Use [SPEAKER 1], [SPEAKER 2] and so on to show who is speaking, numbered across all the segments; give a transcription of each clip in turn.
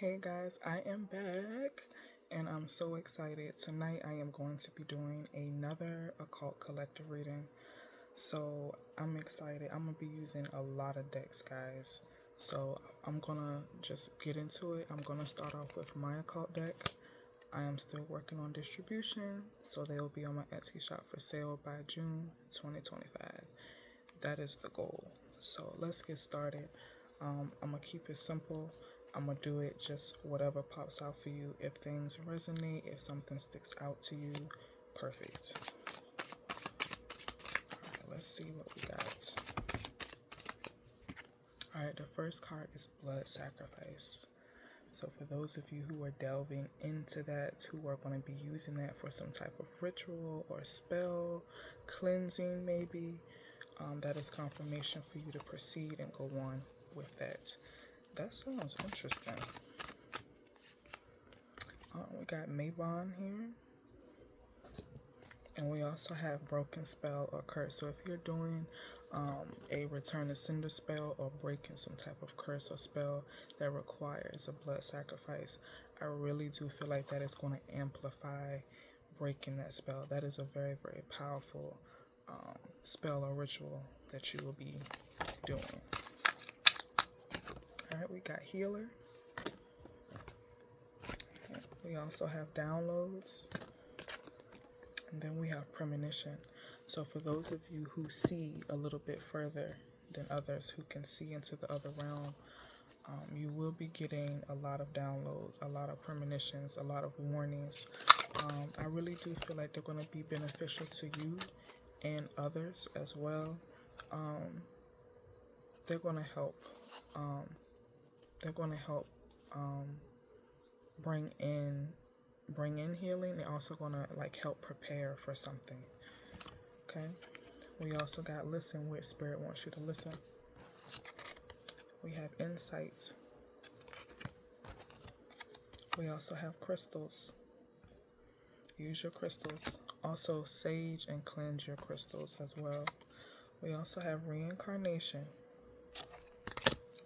[SPEAKER 1] Hey guys, I am back and I'm so excited. Tonight I am going to be doing another occult collective reading. So I'm excited. I'm going to be using a lot of decks, guys. So I'm going to just get into it. I'm going to start off with my occult deck. I am still working on distribution, so they will be on my Etsy shop for sale by June 2025. That is the goal. So let's get started. I'm going to keep it simple. I'm going to do it just whatever pops out for you. If things resonate, if something sticks out to you, perfect. Alright, let's see what we got. Alright, the first card is Blood Sacrifice. So for those of you who are delving into that, who are going to be using that for some type of ritual or spell, cleansing maybe, that is confirmation for you to proceed and go on with that. That sounds interesting. We got Mabon here. And we also have Broken Spell or Curse. So if you're doing a Return to Sender spell or breaking some type of curse or spell that requires a blood sacrifice, I really do feel like that is going to amplify breaking that spell. That is a very, very powerful spell or ritual that you will be doing. Alright, we got Healer. We also have Downloads. And then we have Premonition. So for those of you who see a little bit further than others, who can see into the other realm, you will be getting a lot of downloads, a lot of premonitions, a lot of warnings. I really do feel like they're going to be beneficial to you and others as well. They're going to help. Bring in healing. They're also going to help prepare for something. Okay. We also got Listen, where Spirit wants you to listen. We have Insight. We also have Crystals. Use your crystals. Also sage and cleanse your crystals as well. We also have Reincarnation,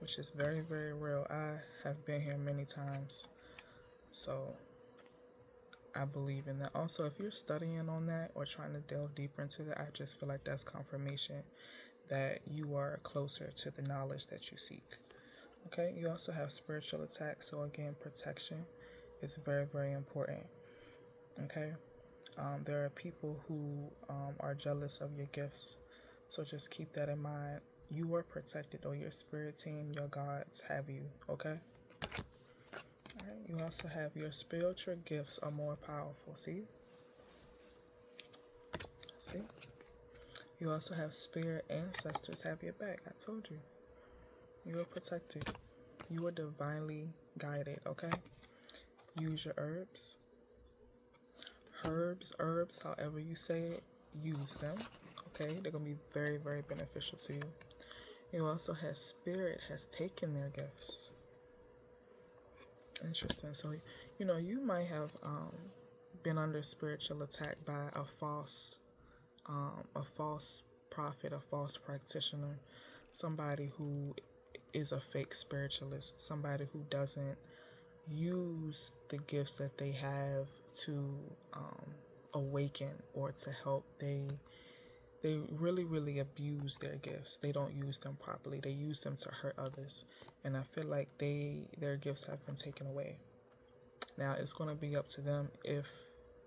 [SPEAKER 1] which is very, very real. I have been here many times, so I believe in that. Also, if you're studying on that or trying to delve deeper into that, I just feel like that's confirmation that you are closer to the knowledge that you seek. Okay, you also have Spiritual Attack. So again, protection is very, very important. Okay, there are people who are jealous of your gifts, so just keep that in mind. You are protected, or your spirit team, your gods have you. Okay. Alright, you also have your spiritual gifts are more powerful. See? You also have spirit ancestors have your back. I told you. You are protected. You are divinely guided, okay? Use your herbs. Herbs, however you say it, use them. Okay? They're going to be very, very beneficial to you. You also have spirit has taken their gifts. Interesting. So, you might have been under spiritual attack by a false prophet, a false practitioner, somebody who is a fake spiritualist, somebody who doesn't use the gifts that they have to awaken or to help. They really, really abuse their gifts. They don't use them properly. They use them to hurt others. And I feel like their gifts have been taken away. Now, it's going to be up to them if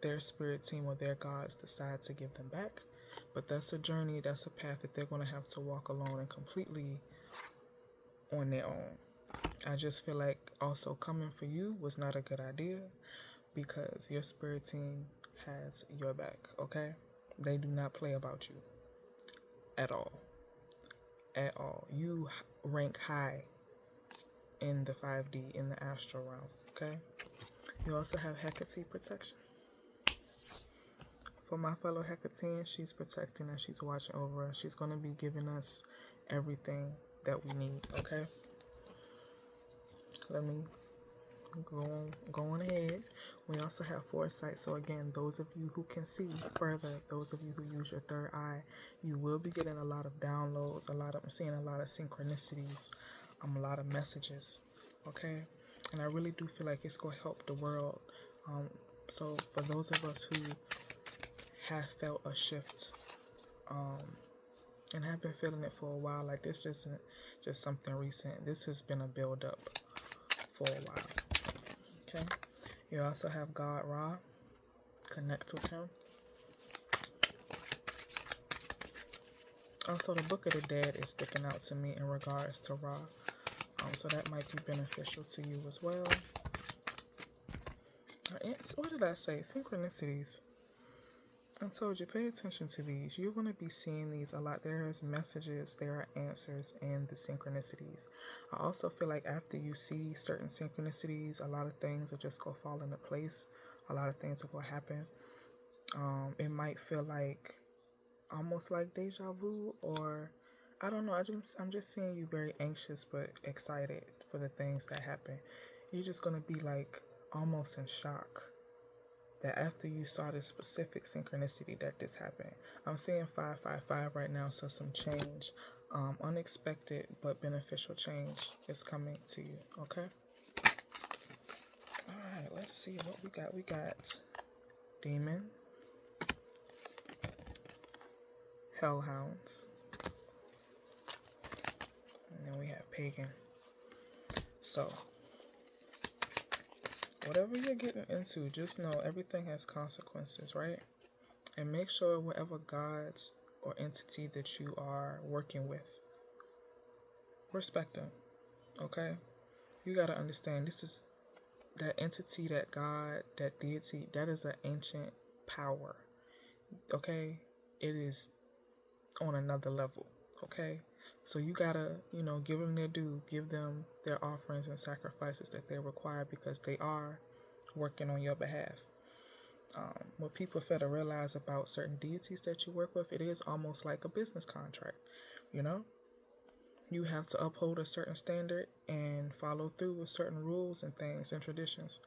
[SPEAKER 1] their spirit team or their gods decide to give them back. But that's a journey, that's a path that they're going to have to walk alone and completely on their own. I just feel like also coming for you was not a good idea, because your spirit team has your back, okay? They do not play about you at all. At all. You rank high in the 5D, in the astral realm, okay? You also have Hekate protection. For my fellow Hekatean, she's protecting us, she's watching over us. She's going to be giving us everything that we need, okay? Let me go on ahead. We also have Foresight. So again, those of you who can see further, those of you who use your third eye, you will be getting a lot of downloads, I'm seeing a lot of synchronicities, a lot of messages, okay? And I really do feel like it's going to help the world. So for those of us who have felt a shift, and have been feeling it for a while, like this isn't just something recent. This has been a build up for a while. Okay. You also have God Ra. Connect with him. Also, the Book of the Dead is sticking out to me in regards to Ra. So that might be beneficial to you as well. What did I say? Synchronicities. I told you, pay attention to these. You're going to be seeing these a lot. There is messages, there are answers in the synchronicities. I also feel like after you see certain synchronicities, a lot of things will just go fall into place. A lot of things will happen. It might feel like almost like deja vu, or I don't know. I'm just seeing you very anxious but excited for the things that happen. You're just going to be like almost in shock that after you saw this specific synchronicity that this happened. I'm seeing 555 right now, so some change, unexpected but beneficial change is coming to you. Okay. All right. Let's see what we got. We got demon, hellhounds, and then we have pagan. So whatever you're getting into, just know everything has consequences, right? And make sure whatever gods or entity that you are working with, respect them, okay? You got to understand, this is that entity, that god, that deity, that is an ancient power, okay? It is on another level, okay? So you got to, give them their due, give them their offerings and sacrifices that they require, because they are working on your behalf. What people fail to realize about certain deities that you work with, it is almost like a business contract. You have to uphold a certain standard and follow through with certain rules and things and traditions.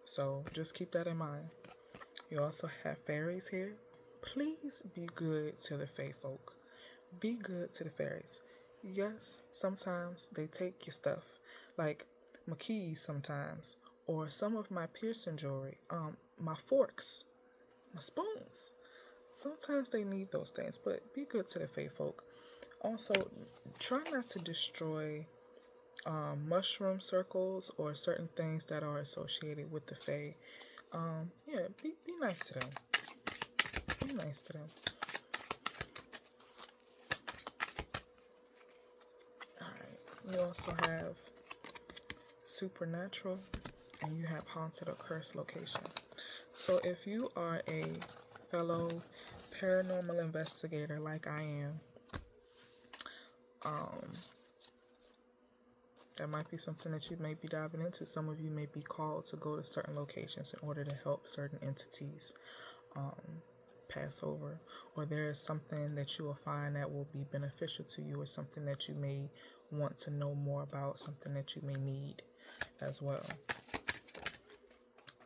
[SPEAKER 1] So just keep that in mind. You also have fairies here. Please be good to the fae folk. Be good to the fairies. Yes, sometimes they take your stuff, like my keys sometimes, or some of my piercing jewelry, my forks, my spoons. Sometimes they need those things, but be good to the fae folk. Also, try not to destroy mushroom circles or certain things that are associated with the fae. Be nice to them. Be nice to them. Alright, you also have supernatural, and you have haunted or cursed location. So if you are a fellow paranormal investigator like I am, that might be something that you may be diving into. Some of you may be called to go to certain locations in order to help certain entities pass over, or there is something that you will find that will be beneficial to you, or something that you may want to know more about, something that you may need as well.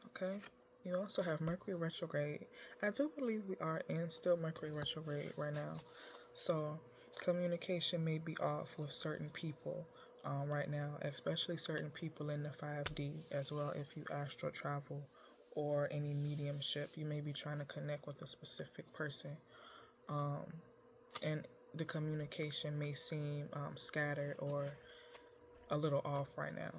[SPEAKER 1] Okay. You also have Mercury retrograde. I do believe we are in still Mercury retrograde right now. So communication may be off with certain people right now, especially certain people in the 5D as well. If you astral travel or any mediumship, you may be trying to connect with a specific person. And the communication may seem scattered or a little off right now.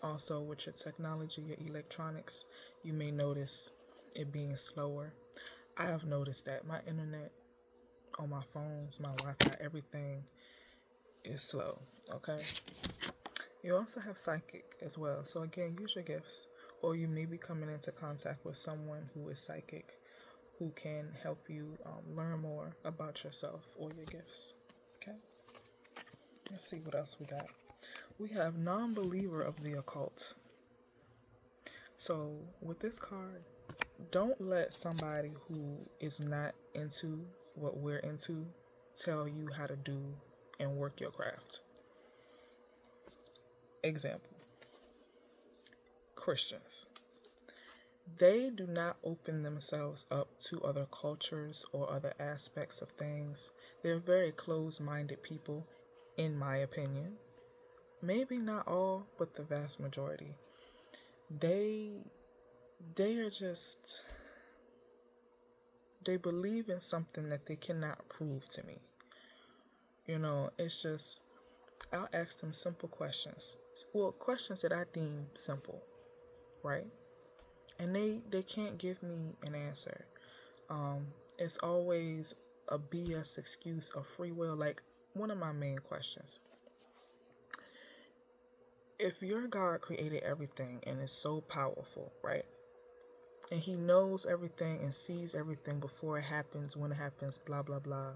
[SPEAKER 1] Also, with your technology, your electronics, you may notice it being slower. I have noticed that my internet on my phones, my Wi-Fi, everything is slow, okay? You also have psychic as well. So again, use your gifts, or you may be coming into contact with someone who is psychic, who can help you learn more about yourself or your gifts, okay? Let's see what else we got. We have non-believer of the occult. So with this card, don't let somebody who is not into what we're into tell you how to do and work your craft. Example, Christians. They do not open themselves up to other cultures or other aspects of things. They're very closed-minded people, in my opinion. maybe not all, but the vast majority, they are just, they believe in something that they cannot prove to me. You know, it's just, I'll ask them simple questions. Well, questions that I deem simple, right? And they can't give me an answer. It's always a BS excuse of free will. Like, one of my main questions: if your God created everything and is so powerful, right? And he knows everything and sees everything before it happens, when it happens, blah, blah, blah.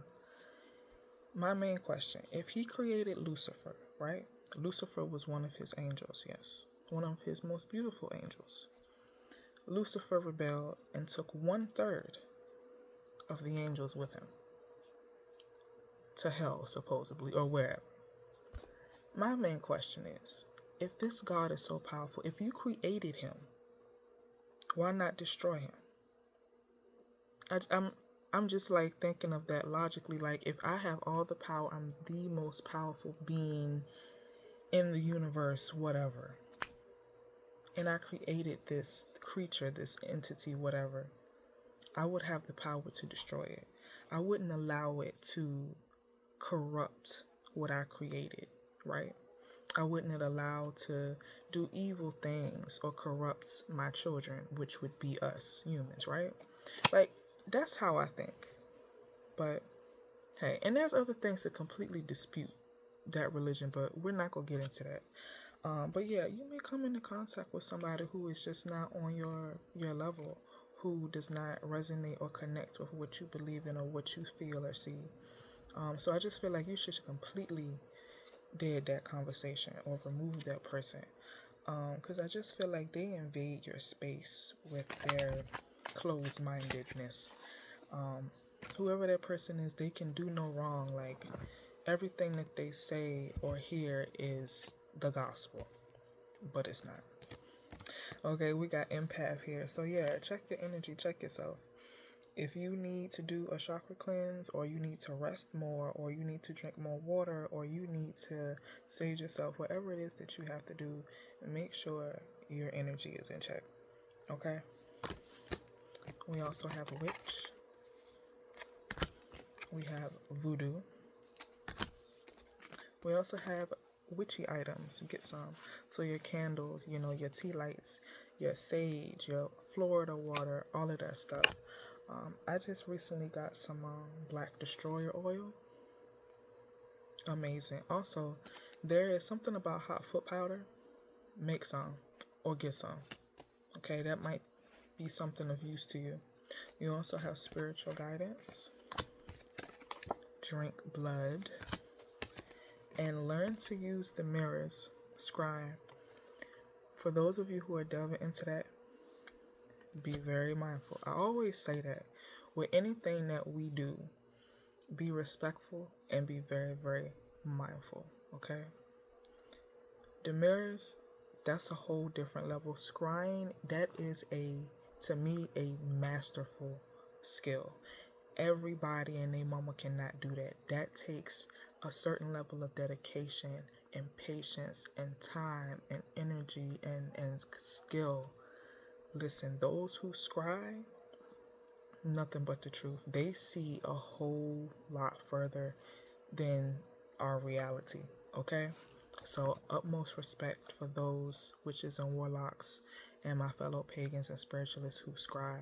[SPEAKER 1] My main question: if he created Lucifer, right? Lucifer was one of his angels, yes. One of his most beautiful angels. Lucifer rebelled and took 1/3 of the angels with him to hell, supposedly, or wherever. My main question is, if this God is so powerful, if you created him, why not destroy him? I'm just like thinking of that logically. Like, if I have all the power, I'm the most powerful being in the universe, whatever, and I created this creature, this entity, whatever, I would have the power to destroy it. I wouldn't allow it to corrupt what I created, right? I wouldn't allow to do evil things or corrupt my children, which would be us humans, right? Like, that's how I think. But hey, and there's other things that completely dispute that religion, but we're not gonna get into that. But yeah, you may come into contact with somebody who is just not on your level, who does not resonate or connect with what you believe in or what you feel or see. So I just feel like you should completely dead that conversation or remove that person, because I just feel like they invade your space with their closed-mindedness. Whoever that person is, they can do no wrong. Like, everything that they say or hear is the gospel, but it's not. Okay, we got empath here. So yeah, check your energy, check yourself. If you need to do a chakra cleanse, or you need to rest more, or you need to drink more water, or you need to sage yourself, whatever it is that you have to do, make sure your energy is in check. Okay? We also have a witch. We have voodoo. We also have witchy items. Get some. So your candles, you know, your tea lights, your sage, your Florida water, all of that stuff. I just recently got some black destroyer oil. Amazing. Also, there is something about hot foot powder. Make some or get some. Okay, that might be something of use to you. You also have spiritual guidance. Drink blood. And learn to use the mirrors. Scribe. For those of you who are delving into that, be very mindful. I always say that with anything that we do, be respectful and be very, very mindful. Okay? The mirrors, that's a whole different level. Scrying, that is to me, a masterful skill. Everybody and their mama cannot do that. That takes a certain level of dedication and patience and time and energy and skill. Listen, those who scry, nothing but the truth. They see a whole lot further than our reality, okay? So utmost respect for those witches and warlocks and my fellow pagans and spiritualists who scry.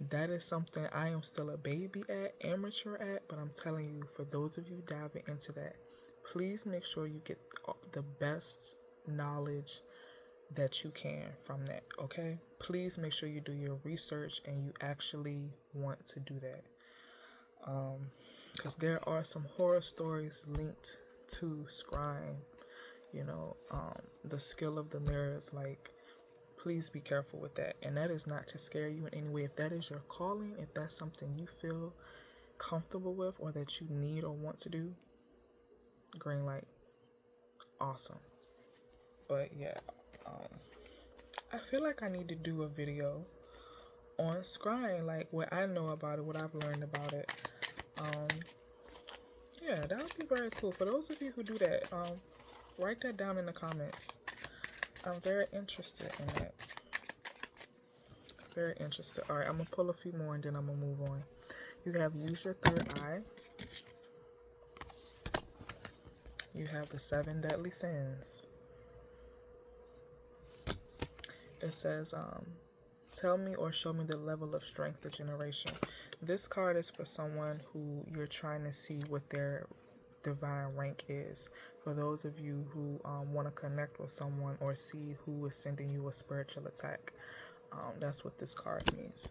[SPEAKER 1] That is something I am still a baby at, amateur at, but I'm telling you, for those of you diving into that, please make sure you get the best knowledge that you can from that, okay? Please make sure you do your research and you actually want to do that. Because there are some horror stories linked to scrying, you know, the skill of the mirrors. Like, please be careful with that. And that is not to scare you in any way. If that is your calling, if that's something you feel comfortable with or that you need or want to do, green light. Awesome. But yeah, I feel like I need to do a video on scrying, like what I know about it, what I've learned about it. Yeah, that would be very cool. For those of you who do that, Write that down in the comments. I'm very interested in that. Very interested. Alright, I'm going to pull a few more and then I'm going to move on. You have use your third eye. You have the 7 deadly sins. It says, tell me or show me the level of strength of generation. This card is for someone who you're trying to see what their divine rank is. For those of you who want to connect with someone or see who is sending you a spiritual attack. That's what this card means.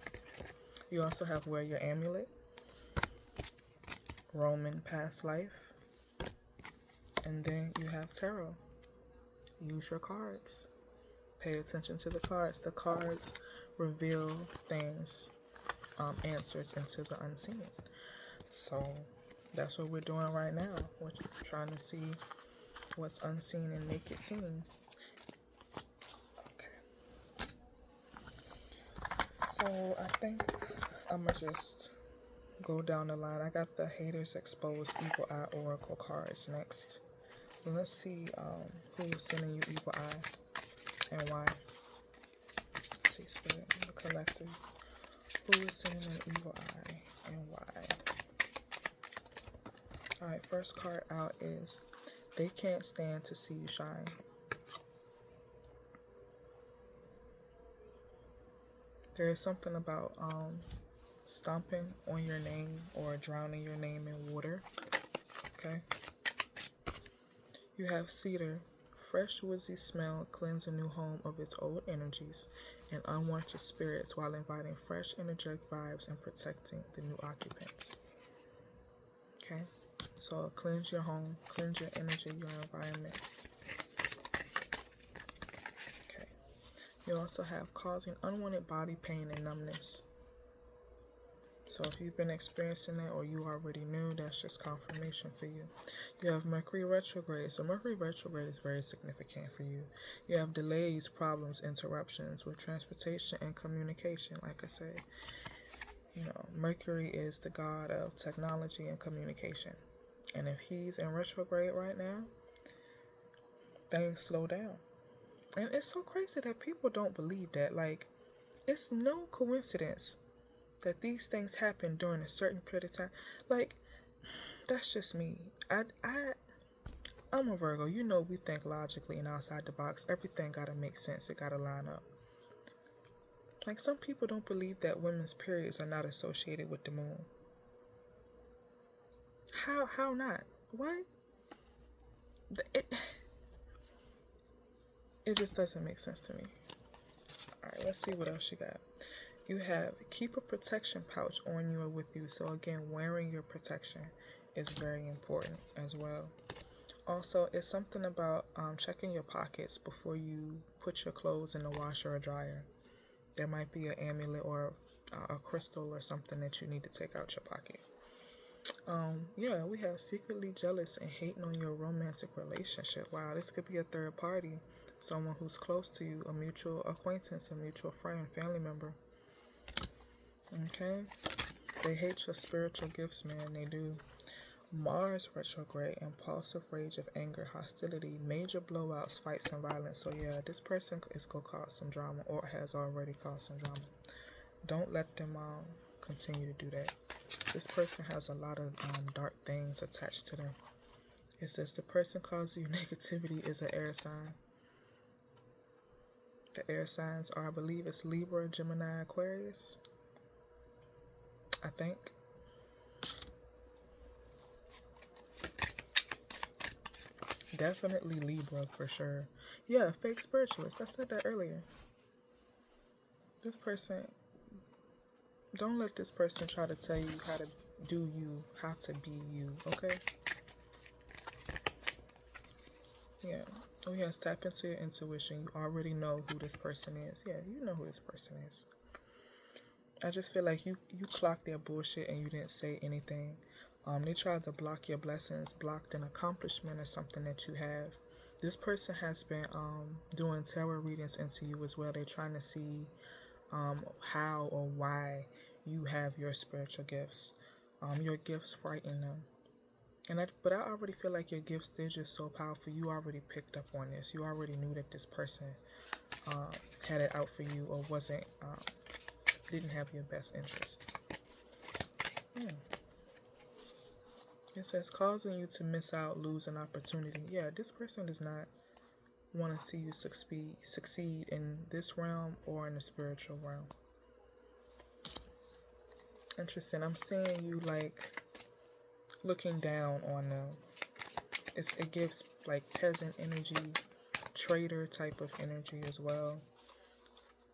[SPEAKER 1] You also have wear your amulet. Roman past life. And then you have tarot. Use your cards. Pay attention to the cards. The cards reveal things, answers into the unseen. So that's what we're doing right now. We're trying to see what's unseen and make it seen. Okay. So I think I'm going to just go down the line. I got the Haters Exposed Evil Eye Oracle cards next. Let's see who is sending you evil eye and why. Let's see, Spirit, the collective. Who is sending an evil eye and why? Alright, first card out is they can't stand to see you shine. There is something about stomping on your name or drowning your name in water. Okay. You have cedar. Fresh woodsy smell cleanse a new home of its old energies and unwanted spirits while inviting fresh energetic vibes and protecting the new occupants. Okay, so cleanse your home, cleanse your energy, your environment. Okay, you also have causing unwanted body pain and numbness. So if you've been experiencing that or you already knew, that's just confirmation for you. You have Mercury retrograde. So Mercury retrograde is very significant for you. You have delays, problems, interruptions with transportation and communication. Like I said, you know, Mercury is the god of technology and communication. And if he's in retrograde right now, things slow down. And it's so crazy that people don't believe that. Like, it's no coincidence that these things happen during a certain period of time. Like, that's just me. I'm a Virgo. You know, we think logically and outside the box. Everything gotta make sense. It gotta line up. Like, some people don't believe that women's periods are not associated with the moon. How not? What? It just doesn't make sense to me. Alright, let's see what else you got. You have keep a protection pouch on you or with you. So again, wearing your protection is very important as well. Also, it's something about checking your pockets before you put your clothes in the washer or dryer. There might be an amulet or a crystal or something that you need to take out your pocket. Yeah, we have secretly jealous and hating on your romantic relationship. Wow, this could be a third party, someone who's close to you, a mutual acquaintance, a mutual friend, family member. Okay, they hate your spiritual gifts, man. They do. Mars retrograde, impulsive rage of anger, hostility, major blowouts, fights, and violence. So yeah, this person is gonna cause some drama or has already caused some drama. Don't let them continue to do that. This person has a lot of dark things attached to them. It says the person causing you negativity is an air sign. The air signs are, I believe it's Libra, Gemini, Aquarius. I think. Definitely Libra for sure. Yeah, fake spiritualist. I said that earlier. This person, don't let this person try to tell you how to do you, how to be you, okay? Yeah. Oh yes, tap into your intuition. You already know who this person is. Yeah, you know who this person is. I just feel like you clocked their bullshit and you didn't say anything. They tried to block your blessings, blocked an accomplishment or something that you have. This person has been doing tarot readings into you as well. They're trying to see how or why you have your spiritual gifts. Your gifts frighten them. But I already feel like your gifts, they're just so powerful. You already picked up on this. You already knew that this person had it out for you, or didn't have your best interest. It says causing you to miss out, lose an opportunity. Yeah, this person does not want to see you succeed in this realm or in the spiritual realm. Interesting. I'm seeing you like looking down on them. It gives like peasant energy, trader type of energy as well.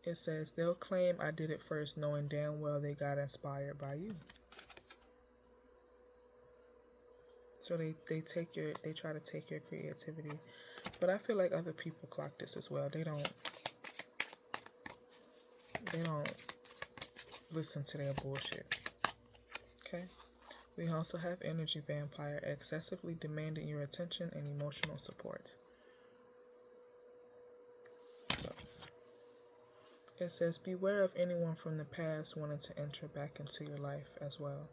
[SPEAKER 1] It says they'll claim I did it first, knowing damn well they got inspired by you. So they try to take your creativity. But I feel like other people clock this as well. They don't listen to their bullshit. Okay? We also have energy vampire, excessively demanding your attention and emotional support. So it says beware of anyone from the past wanting to enter back into your life as well.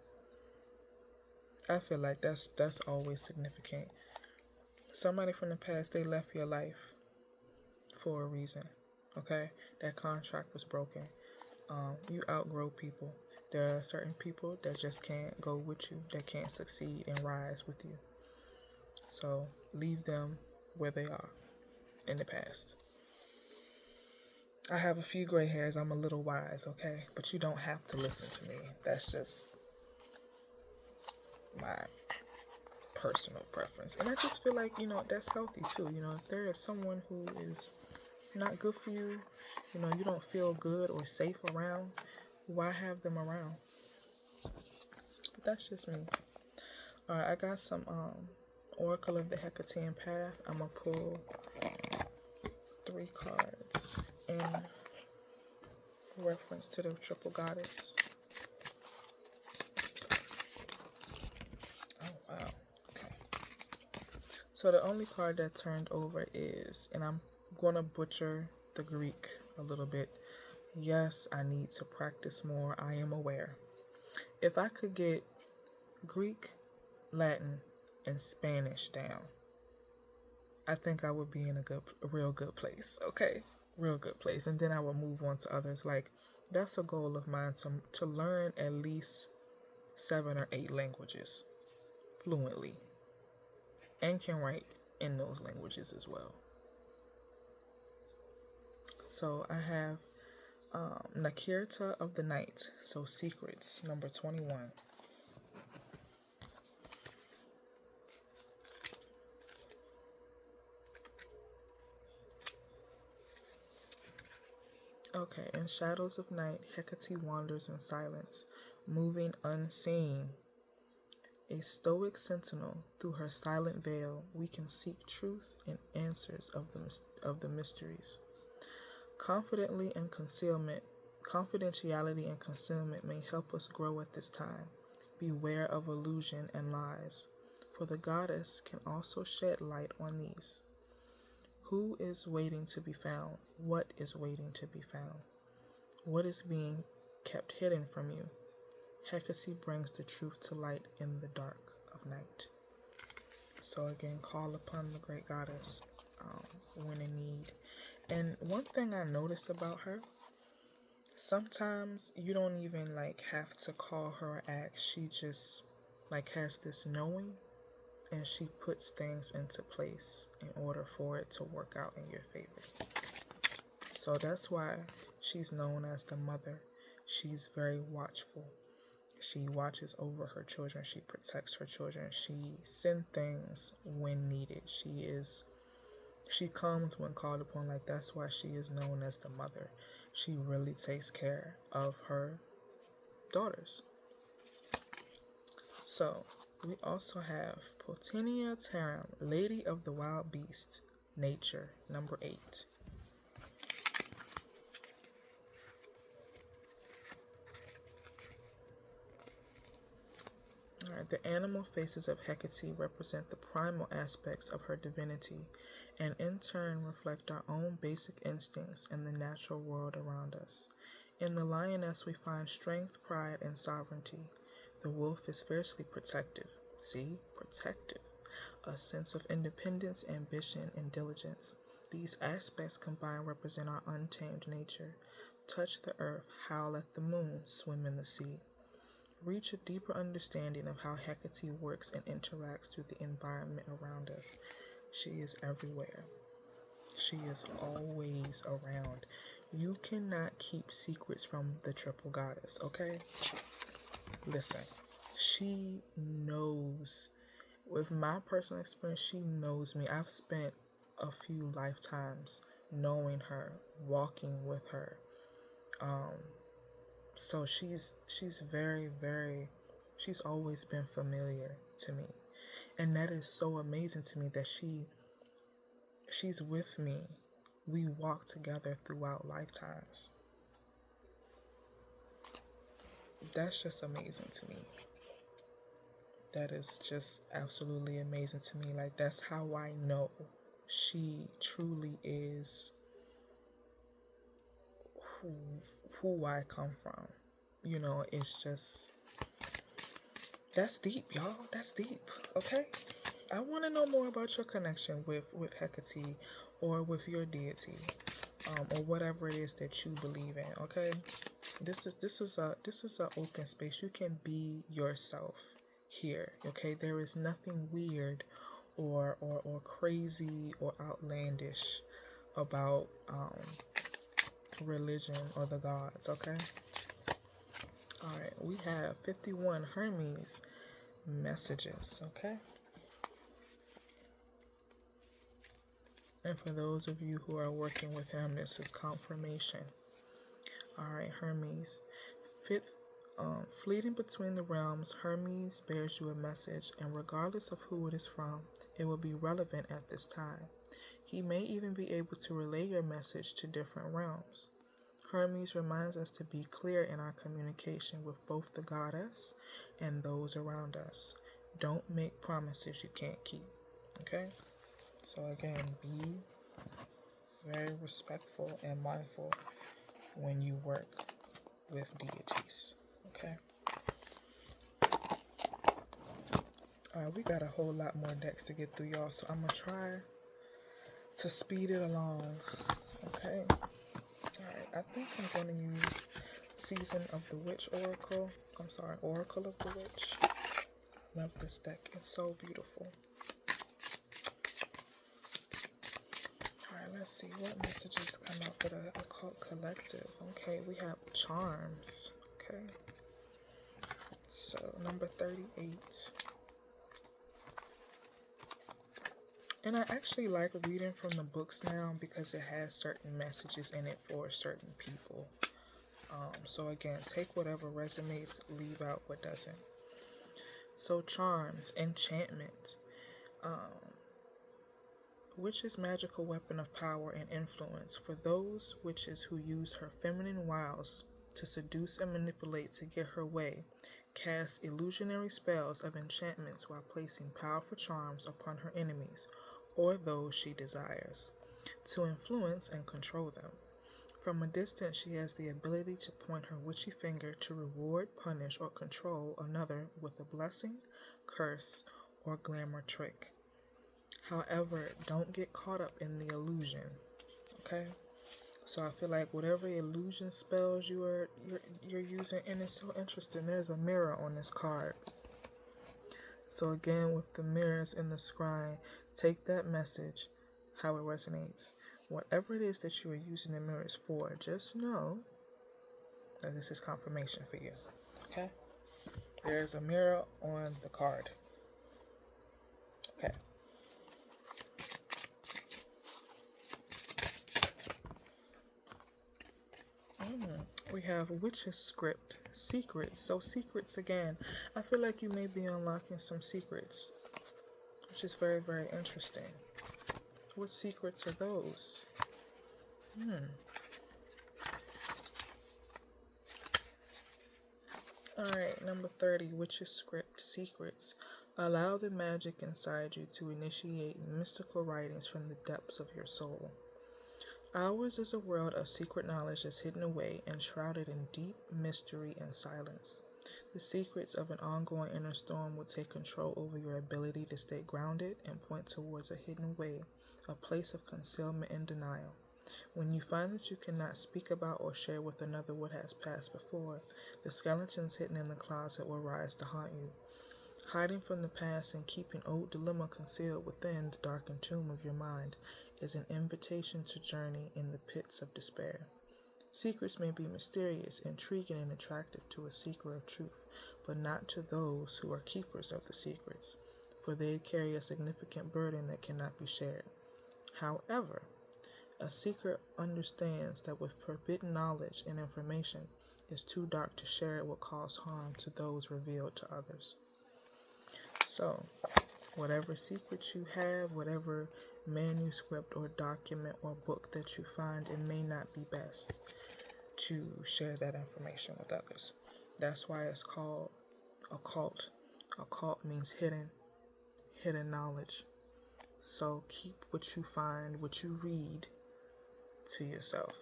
[SPEAKER 1] I feel like that's always significant. Somebody from the past, they left your life for a reason. Okay? That contract was broken. You outgrow people. There are certain people that just can't go with you, that can't succeed and rise with you. So leave them where they are in the past. I have a few gray hairs. I'm a little wise, okay? But you don't have to listen to me. That's just my personal preference. And I just feel like, that's healthy too. If there is someone who is not good for you, you don't feel good or safe around, why have them around? But that's just me. Alright, I got some Oracle of the Hecatean Path. I'm going to pull 3 cards in reference to the triple goddess. Oh, wow. Okay. So the only card that turned over is, and I'm going to butcher the Greek a little bit. Yes, I need to practice more. I am aware. If I could get Greek, Latin, and Spanish down, I think I would be in a real good place. Okay, real good place. And then I would move on to others. Like, that's a goal of mine, to learn at least 7 or 8 languages fluently, and can write in those languages as well. So I have Nakirta of the Night, so secrets, number 21. Okay, in shadows of night, Hecate wanders in silence, moving unseen. A stoic sentinel, through her silent veil, we can seek truth and answers of the mysteries. Confidentiality and concealment may help us grow at this time. Beware of illusion and lies, for the goddess can also shed light on these. Who is waiting to be found? What is waiting to be found? What is being kept hidden from you? Hecate brings the truth to light in the dark of night. So again, call upon the great goddess when in need. And one thing I noticed about her, sometimes you don't even have to call her or ask. She just has this knowing, and she puts things into place in order for it to work out in your favor. So that's why she's known as the mother. She's very watchful. She watches over her children. She protects her children. She sends things when needed. She comes when called upon. That's why she is known as the mother. She really takes care of her daughters. So we also have Potenia Taram, Lady of the Wild Beast, Nature, number 8. Alright, the animal faces of Hecate represent the primal aspects of her divinity, and in turn reflect our own basic instincts in the natural world around us. In the lioness we find strength, pride, and sovereignty. The wolf is fiercely protective, See? Protective. A sense of independence, ambition, and diligence. These aspects combined represent our untamed nature. Touch the earth, howl at the moon, swim in the sea. Reach a deeper understanding of how Hecate works and interacts through the environment around us. She is everywhere. She is always around. You cannot keep secrets from the triple goddess, okay? Listen, she knows. With my personal experience, she knows me. I've spent a few lifetimes knowing her, walking with her. So she's very, very, she's always been familiar to me. And that is so amazing to me that she's with me. We walk together throughout lifetimes. That's just amazing to me. That is just absolutely amazing to me. Like, that's how I know she truly is who I come from. You know, it's just, that's deep, y'all. That's deep. Okay? I want to know more about your connection with Hecate or with your deity, or whatever it is that you believe in. Okay? This is a open space. You can be yourself here. Okay? There is nothing weird or crazy or outlandish about religion or the gods. Okay? All right. We have 51 Hermes messages. Okay? And for those of you who are working with him, this is confirmation. All right, Hermes. Fleeting between the realms, Hermes bears you a message, and regardless of who it is from, it will be relevant at this time. He may even be able to relay your message to different realms. Hermes reminds us to be clear in our communication with both the goddess and those around us. Don't make promises you can't keep. Okay? So again, be very respectful and mindful when you work with deities. Okay? Alright, we got a whole lot more decks to get through, y'all, so I'm going to try to speed it along. Okay? Alright, I think I'm going to use Season of the Witch Oracle. I'm sorry, Oracle of the Witch. I love this deck. It's so beautiful. Let's see what messages come up for the Occult Collective. Okay, we have charms. Okay, so number 38. And I actually like reading from the books now because it has certain messages in it for certain people. So again, take whatever resonates, leave out what doesn't. So charms, enchantment. Witch's magical weapon of power and influence for those witches who use her feminine wiles to seduce and manipulate to get her way, cast illusionary spells of enchantments while placing powerful charms upon her enemies or those she desires, to influence and control them. From a distance, she has the ability to point her witchy finger to reward, punish, or control another with a blessing, curse, or glamour trick. However, don't get caught up in the illusion, okay? So I feel like whatever illusion spells you're using, and it's so interesting, there's a mirror on this card. So again, with the mirrors in the scrying, take that message, how it resonates. Whatever it is that you are using the mirrors for, just know that this is confirmation for you, okay? There's a mirror on the card. Okay. We have Witch's Script, Secrets. So secrets again. I feel like you may be unlocking some secrets, which is very, very interesting. What secrets are those? Alright, number 30, Witch's Script, Secrets. Allow the magic inside you to initiate mystical writings from the depths of your soul. Ours is a world of secret knowledge that's hidden away and shrouded in deep mystery and silence. The secrets of an ongoing inner storm will take control over your ability to stay grounded and point towards a hidden way, a place of concealment and denial. When you find that you cannot speak about or share with another what has passed before, the skeletons hidden in the closet will rise to haunt you. Hiding from the past and keeping old dilemma concealed within the darkened tomb of your mind is an invitation to journey in the pits of despair. Secrets may be mysterious, intriguing, and attractive to a seeker of truth, but not to those who are keepers of the secrets, for they carry a significant burden that cannot be shared. However, a seeker understands that with forbidden knowledge and information is too dark to share, it will cause harm to those revealed to others. So, whatever secrets you have, whatever manuscript or document or book that you find, it may not be best to share that information with others. That's why it's called occult. Occult means hidden knowledge. So keep what you find, what you read, to yourself.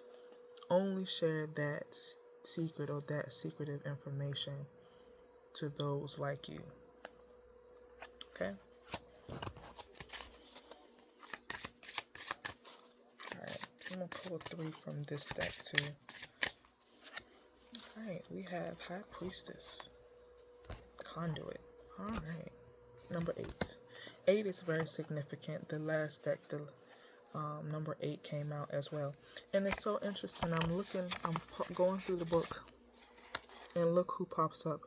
[SPEAKER 1] Only share that secret or that secretive information to those like you. Okay? Alright, I'm going to pull 3 from this deck too. Alright, we have High Priestess, Conduit. Alright, number 8. 8 is very significant. The last deck, the number 8 came out as well. And it's so interesting. I'm going through the book, and look who pops up.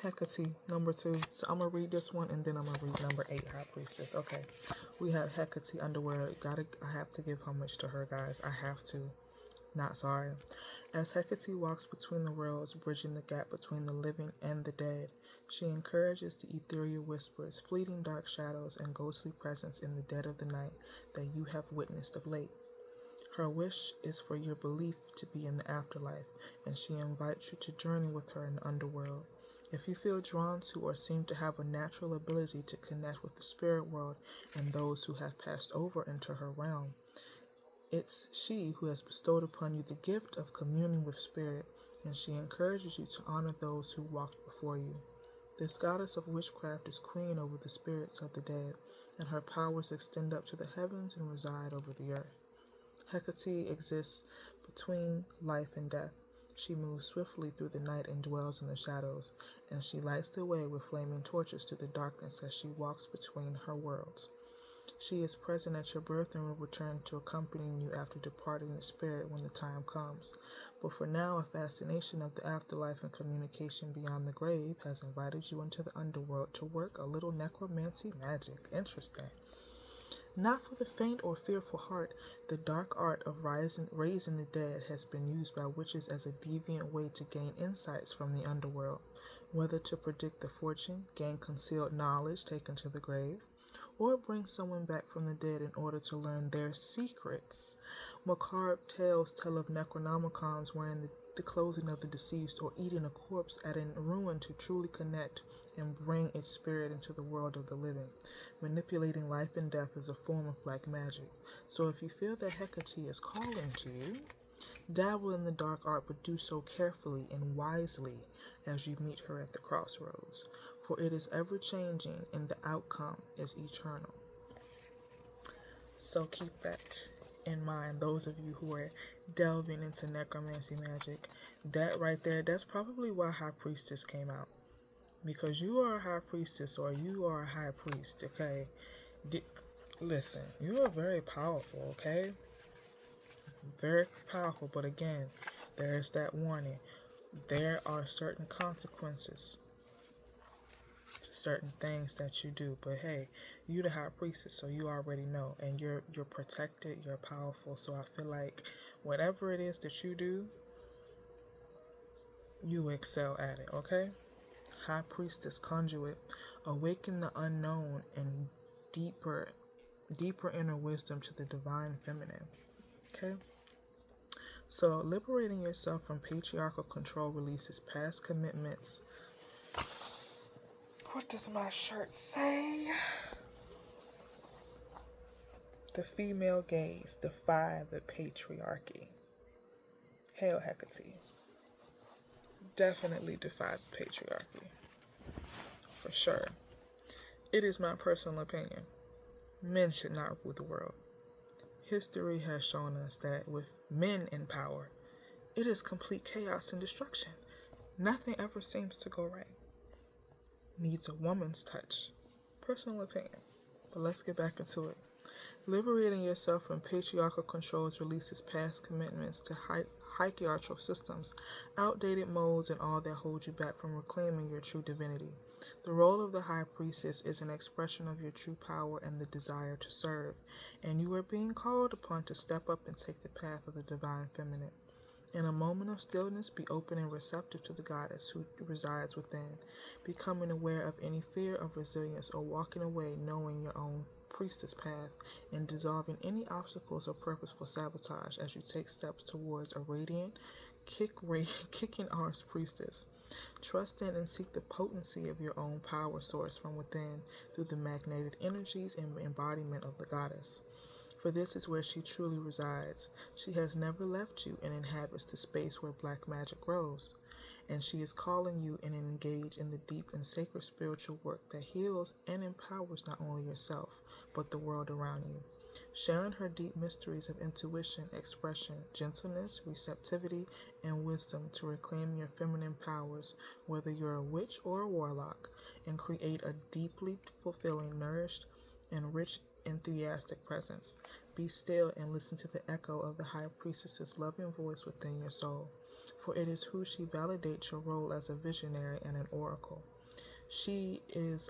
[SPEAKER 1] Hecate, number 2. So I'm going to read this one, and then I'm going to read number 8, High Priestess. Okay, we have Hecate Underworld. I have to give homage to her, guys. I have to. Not sorry. As Hecate walks between the worlds, bridging the gap between the living and the dead, she encourages the ethereal whispers, fleeting dark shadows, and ghostly presence in the dead of the night that you have witnessed of late. Her wish is for your belief to be in the afterlife, and she invites you to journey with her in the underworld. If you feel drawn to or seem to have a natural ability to connect with the spirit world and those who have passed over into her realm, it's she who has bestowed upon you the gift of communing with spirit, and she encourages you to honor those who walked before you. This goddess of witchcraft is queen over the spirits of the dead, and her powers extend up to the heavens and reside over the earth. Hecate exists between life and death. She moves swiftly through the night and dwells in the shadows, and she lights the way with flaming torches through the darkness as she walks between her worlds. She is present at your birth and will return to accompanying you after departing the spirit when the time comes. But for now, a fascination of the afterlife and communication beyond the grave has invited you into the underworld to work a little necromancy magic. Interesting. Not for the faint or fearful heart, the dark art of raising the dead has been used by witches as a deviant way to gain insights from the underworld, whether to predict the fortune, gain concealed knowledge taken to the grave, or bring someone back from the dead in order to learn their secrets. Macabre tales tell of Necronomicons wearing the clothing of the deceased or eating a corpse at a ruin to truly connect and bring its spirit into the world of the living. Manipulating life and death is a form of black magic. So if you feel that Hecate is calling to you, dabble in the dark art, but do so carefully and wisely as you meet her at the crossroads, for it is ever-changing and the outcome is eternal. So keep that in mind, those of you who are delving into necromancy magic. That right there, that's probably why High Priestess came out. Because you are a High Priestess or you are a High Priest, okay? Listen, you are very powerful, okay? Very powerful, but again, there's that warning. There are certain consequences to certain things that you do, but hey, you the High Priestess, so you already know, and you're protected, you're powerful. So I feel like whatever it is that you do, you excel at it. Okay, High Priestess, Conduit, awaken the unknown and deeper inner wisdom to the divine feminine. Okay. So, liberating yourself from patriarchal control releases past commitments. What does my shirt say? The female gaze defy the patriarchy. Hail Hecate. definitely defy the patriarchy. For sure. It is my personal opinion. Men should not rule the world. History has shown us that with men in power, it is complete chaos and destruction. Nothing ever seems to go right. Needs a woman's touch. Personal opinion. But let's get back into it. Liberating yourself from patriarchal controls releases past commitments to hierarchical systems, outdated modes, and all that hold you back from reclaiming your true divinity. The role of the high priestess is an expression of your true power and the desire to serve, and you are being called upon to step up and take the path of the divine feminine. In a moment of stillness, be open and receptive to the goddess who resides within, becoming aware of any fear of resilience or walking away knowing your own priestess path and dissolving any obstacles or purposeful sabotage as you take steps towards a radiant, kicking arse priestess. Trust in and seek the potency of your own power source from within through the magnetic energies and embodiment of the goddess. For this is where she truly resides. She has never left you and inhabits the space where black magic grows. And she is calling you and engage in the deep and sacred spiritual work that heals and empowers not only yourself, but the world around you. Sharing her deep mysteries of intuition, expression, gentleness, receptivity, and wisdom to reclaim your feminine powers, whether you're a witch or a warlock, and create a deeply fulfilling, nourished, and rich enthusiastic presence. Be still and listen to the echo of the high priestess's loving voice within your soul, for it is who she validates your role as a visionary and an oracle. She is,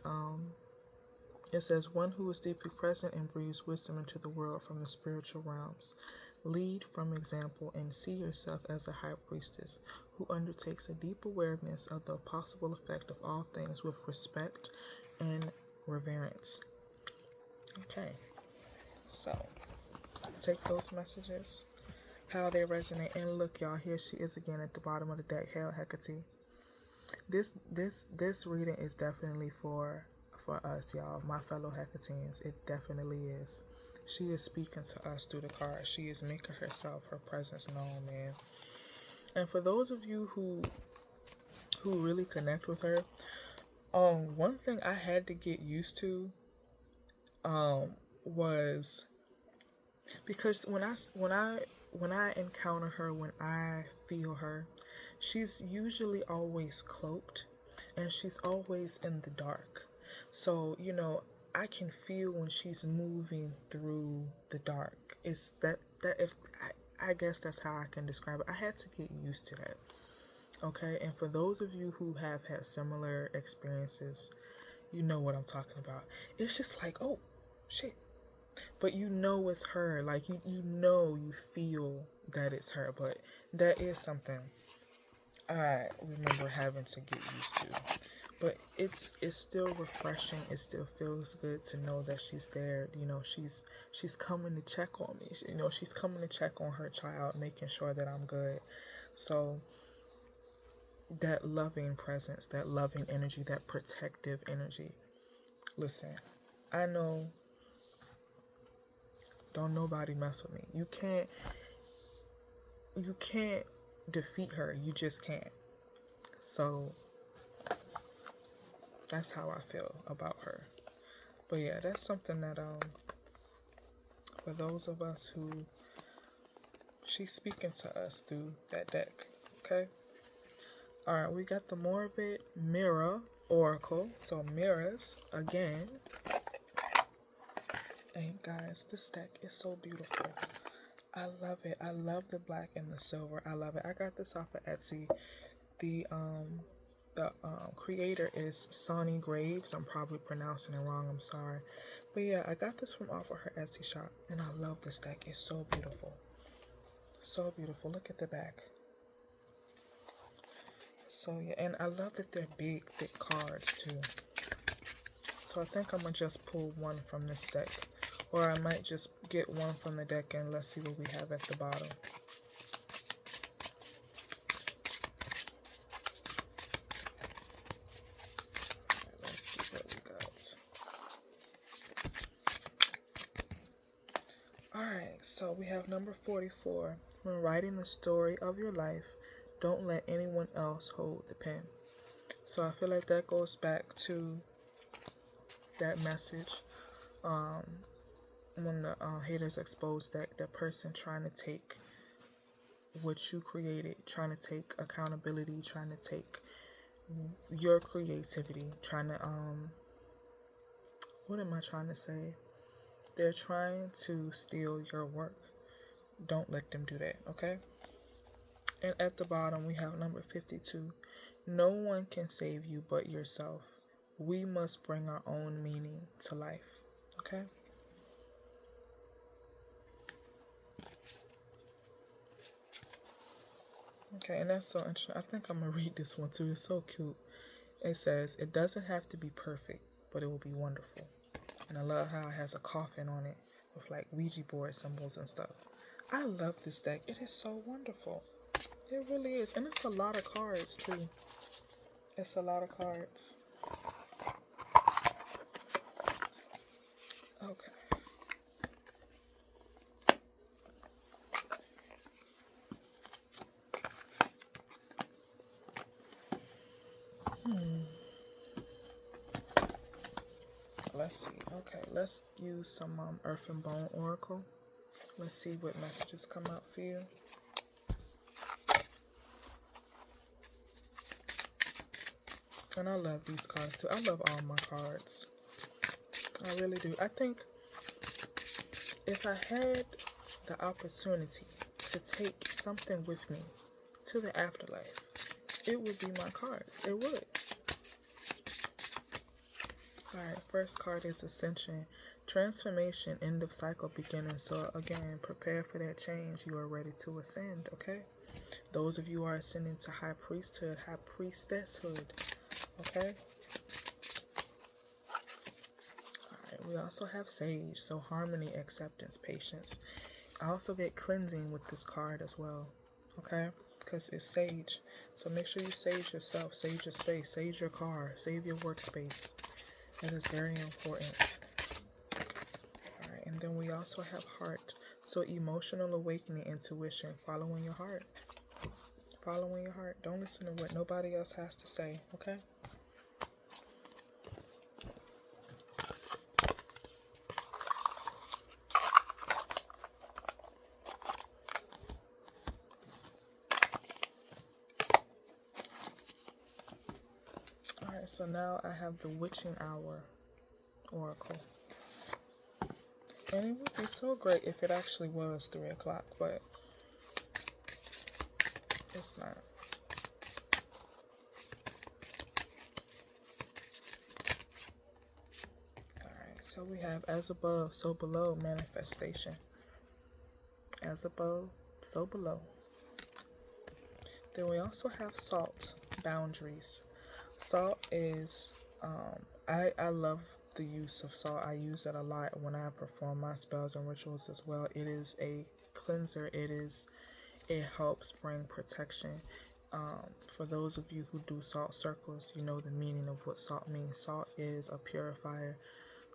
[SPEAKER 1] it says, one who is deeply present and breathes wisdom into the world from the spiritual realms. Lead from example and see yourself as a high priestess who undertakes a deep awareness of the possible effect of all things with respect and reverence. Okay, so take those messages, how they resonate, and look, y'all, here she is again at the bottom of the deck. Hail Hecate. This reading is definitely for us, y'all, my fellow Hecateans. It definitely is. She is speaking to us through the cards. She is making herself, her presence known, man. And for those of you who really connect with her, one thing I had to get used to was, because when I encounter her, when I feel her, she's usually always cloaked and she's always in the dark. So, I can feel when she's moving through the dark. It's that if I guess that's how I can describe it. I had to get used to that. Okay, and for those of you who have had similar experiences, you know what I'm talking about. It's just like, oh, shit. But it's her. Like, you feel that it's her. But that is something I remember having to get used to. But it's still refreshing. It still feels good to know that she's there. She's coming to check on me. She's coming to check on her child, making sure that I'm good. So that loving presence, that loving energy, that protective energy. Listen, I know, don't nobody mess with me. You can't defeat her. You just can't. So that's how I feel about her. But yeah, that's something that for those of us who, she's speaking to us through that deck. Okay. Alright, we got the Morbid Mirror Oracle. So mirrors again. And guys, this deck is so beautiful. I love it. I love the black and the silver. I love it. I got this off of Etsy. The creator is Sonny Graves. I'm probably pronouncing it wrong. I'm sorry. But yeah, I got this from off of her Etsy shop. And I love this deck. It's so beautiful. So beautiful. Look at the back. So yeah, and I love that they're big, thick cards too. So I think I'm going to just pull one from this deck. Or I might just get one from the deck and let's see what we have at the bottom. Right, let's see what we got. Alright, so we have number 44. When writing the story of your life, Don't let anyone else hold the pen. So I feel like that goes back to that message when the haters expose that person trying to take what you created, trying to take accountability, trying to take your creativity, trying to what am I trying to say? They're trying to steal your work. Don't let them do that, okay? And at the bottom we have number 52. No one can save you but yourself. We must bring our own meaning to life, okay? Okay, and that's so interesting. I think I'm going to read this one too. It's so cute. It says, it doesn't have to be perfect, but it will be wonderful. And I love how it has a coffin on it with like Ouija board symbols and stuff. I love this deck. It is so wonderful. It really is. And it's a lot of cards too. It's a lot of cards. Okay. Let's see. Okay, let's use some Earth and Bone Oracle. Let's see what messages come out for you. And I love these cards too. I love all my cards. I really do. I think if I had the opportunity to take something with me to the afterlife, it would be my cards. It would. Alright, first card is Ascension. Transformation, end of cycle beginning. So again, prepare for that change. You are ready to ascend, okay? Those of you who are ascending to high priesthood, high priestesshood, okay? Alright, we also have Sage. So harmony, acceptance, patience. I also get cleansing with this card as well, okay? Because it's Sage. So make sure you sage yourself, sage your space, sage your car, save your workspace. That is very important. Alright, and then we also have Heart. So emotional awakening, intuition, following your heart. Following your heart. Don't listen to what nobody else has to say, okay? Alright, so now I have the Witching Hour Oracle. And it would be so great if it actually was 3 o'clock, but it's not. Alright, so we have as above, so below, manifestation. As above, so below. Then we also have salt, boundaries. Salt is, I love the use of salt. I use it a lot when I perform my spells and rituals as well. It is a cleanser. It helps bring protection. For those of you who do salt circles, you know the meaning of what salt means. Salt is a purifier.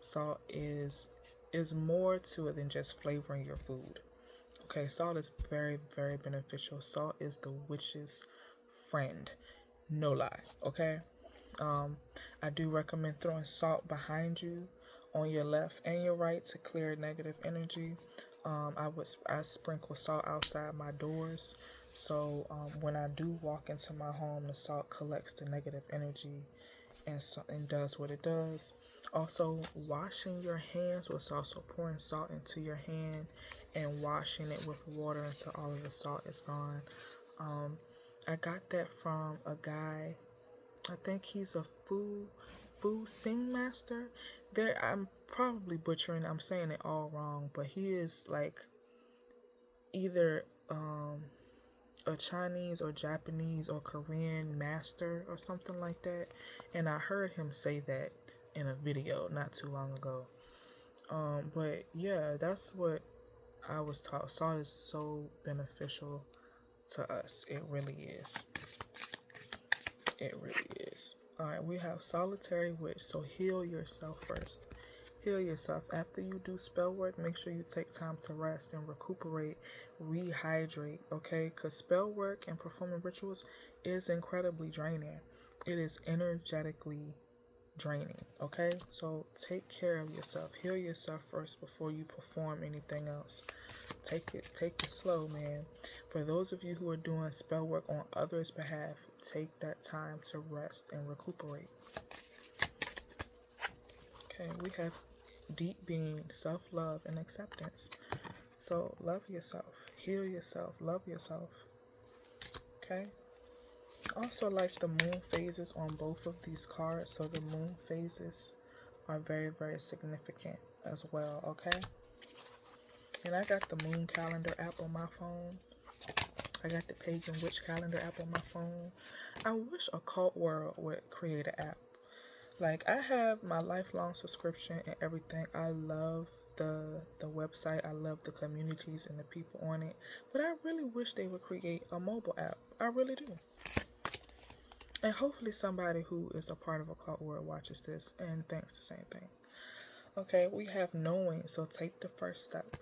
[SPEAKER 1] Salt is more to it than just flavoring your food. Okay, salt is very, very beneficial. Salt is the witch's friend. No lie, okay? I do recommend throwing salt behind you, on your left and your right, to clear negative energy. I sprinkle salt outside my doors, so when I do walk into my home, the salt collects the negative energy and does what it does. Also, washing your hands with salt, so pouring salt into your hand and washing it with water until all of the salt is gone. I got that from a guy. I think he's a Fu Sing master. I'm probably butchering. I'm saying it all wrong, but he is like either a Chinese or Japanese or Korean master or something like that. And I heard him say that in a video not too long ago. But yeah, that's what I was taught. Salt is so beneficial to us. It really is. It really is. Alright, we have Solitary Witch. So heal yourself first. Heal yourself. After you do spell work, make sure you take time to rest and recuperate, rehydrate, okay? Because spell work and performing rituals is incredibly draining. It is energetically draining, okay? So take care of yourself. Heal yourself first before you perform anything else. Take it slow, man. For those of you who are doing spell work on others' behalf, take that time to rest and recuperate. Okay, we have deep being, self-love, and acceptance. So love yourself, heal yourself, love yourself. Okay? Also like the moon phases on both of these cards. So the moon phases are very, very significant as well, okay? And I got the moon calendar app on my phone. I got the pagan witch calendar app on my phone. I wish Occult World would create an app. Like, I have my lifelong subscription and everything. I love the website. I love the communities and the people on it. But I really wish they would create a mobile app. I really do. And hopefully somebody who is a part of Occult World watches this and thinks the same thing. Okay, we have knowing. So take the first step.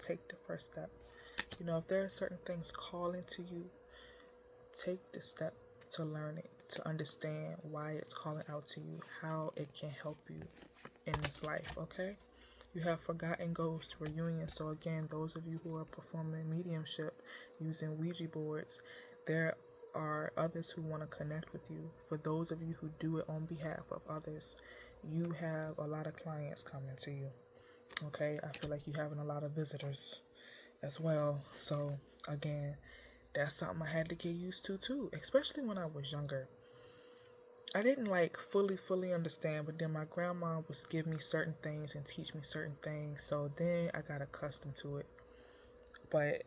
[SPEAKER 1] Take the first step. You know, if there are certain things calling to you, take the step to learn it, to understand why it's calling out to you, how it can help you in this life, okay? You have forgotten ghost reunion. So again, those of you who are performing mediumship using Ouija boards, there are others who want to connect with you. For those of you who do it on behalf of others, you have a lot of clients coming to you, okay? I feel like you're having a lot of visitors as well. So again, that's something I had to get used to too, especially when I was younger. I didn't like fully understand, but then my grandma would give me certain things and teach me certain things, so then I got accustomed to it. But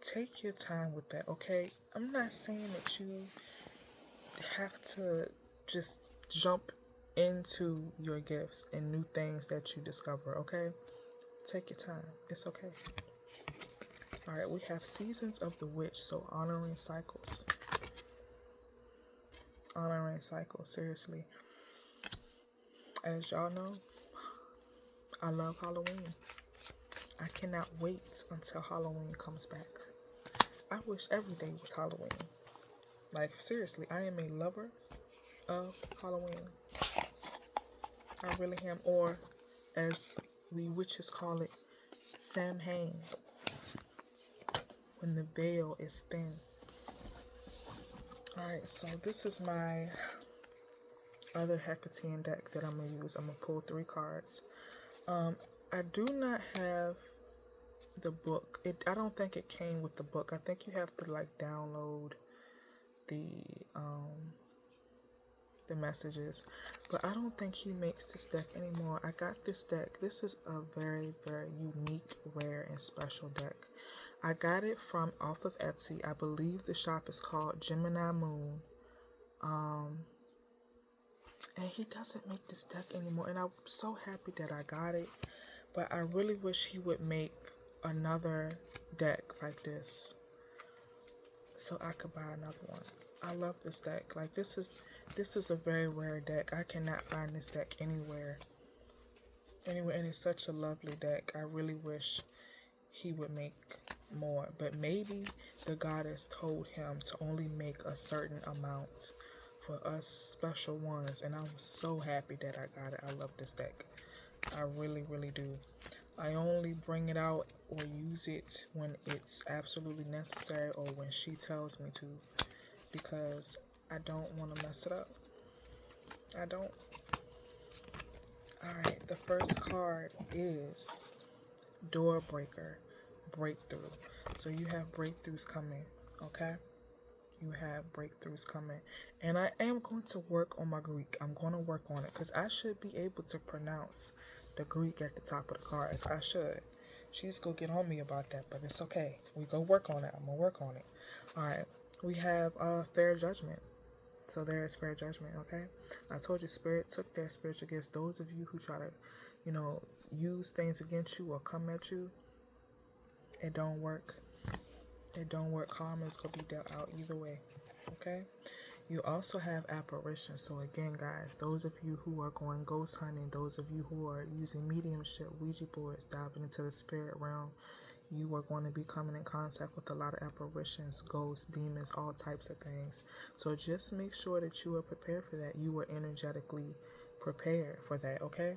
[SPEAKER 1] take your time with that, okay? I'm not saying that you have to just jump into your gifts and new things that you discover, okay? Take your time. It's okay. Alright, we have seasons of the witch, so honoring cycles. Honoring cycles, seriously. As y'all know, I love Halloween. I cannot wait until Halloween comes back. I wish every day was Halloween. Like, seriously, I am a lover of Halloween. I really am. Or, as we witches call it, Samhain. When the veil is thin. Alright, so this is my other Hekatean deck that I'm going to use. I'm going to pull 3 cards. I do not have the book. I don't think it came with the book. I think you have to like download the messages. But I don't think he makes this deck anymore. I got this deck. This is a very, very unique, rare, and special deck. I got it from off of Etsy. I believe the shop is called Gemini Moon. And he doesn't make this deck anymore. And I'm so happy that I got it. But I really wish he would make another deck like this, so I could buy another one. I love this deck. Like, this is a very rare deck. I cannot find this deck anywhere. And it's such a lovely deck. I really wish he would make more. But maybe the goddess told him to only make a certain amount for us special ones. And I'm so happy that I got it. I love this deck. I really, really do. I only bring it out or use it when it's absolutely necessary or when she tells me to, because I don't want to mess it up. I don't. Alright, the first card is Door Breaker, Breakthrough. So you have breakthroughs coming, okay? You have breakthroughs coming. And I am going to work on my Greek. I'm going to work on it because I should be able to pronounce the Greek at the top of the cards. I should. She's going to get on me about that, but it's okay. We go work on it. I'm going to work on it. Alright. We have Fair Judgment. So there is Fair Judgment, okay? I told you Spirit took their spiritual gifts. Those of you who try to, use things against you or come at you, it don't work. It don't work. Karma is going to be dealt out either way, okay? You also have apparitions. So again, guys, those of you who are going ghost hunting, those of you who are using mediumship, Ouija boards, diving into the spirit realm, you are going to be coming in contact with a lot of apparitions, ghosts, demons, all types of things. So just make sure that you are prepared for that. You are energetically prepared for that, okay?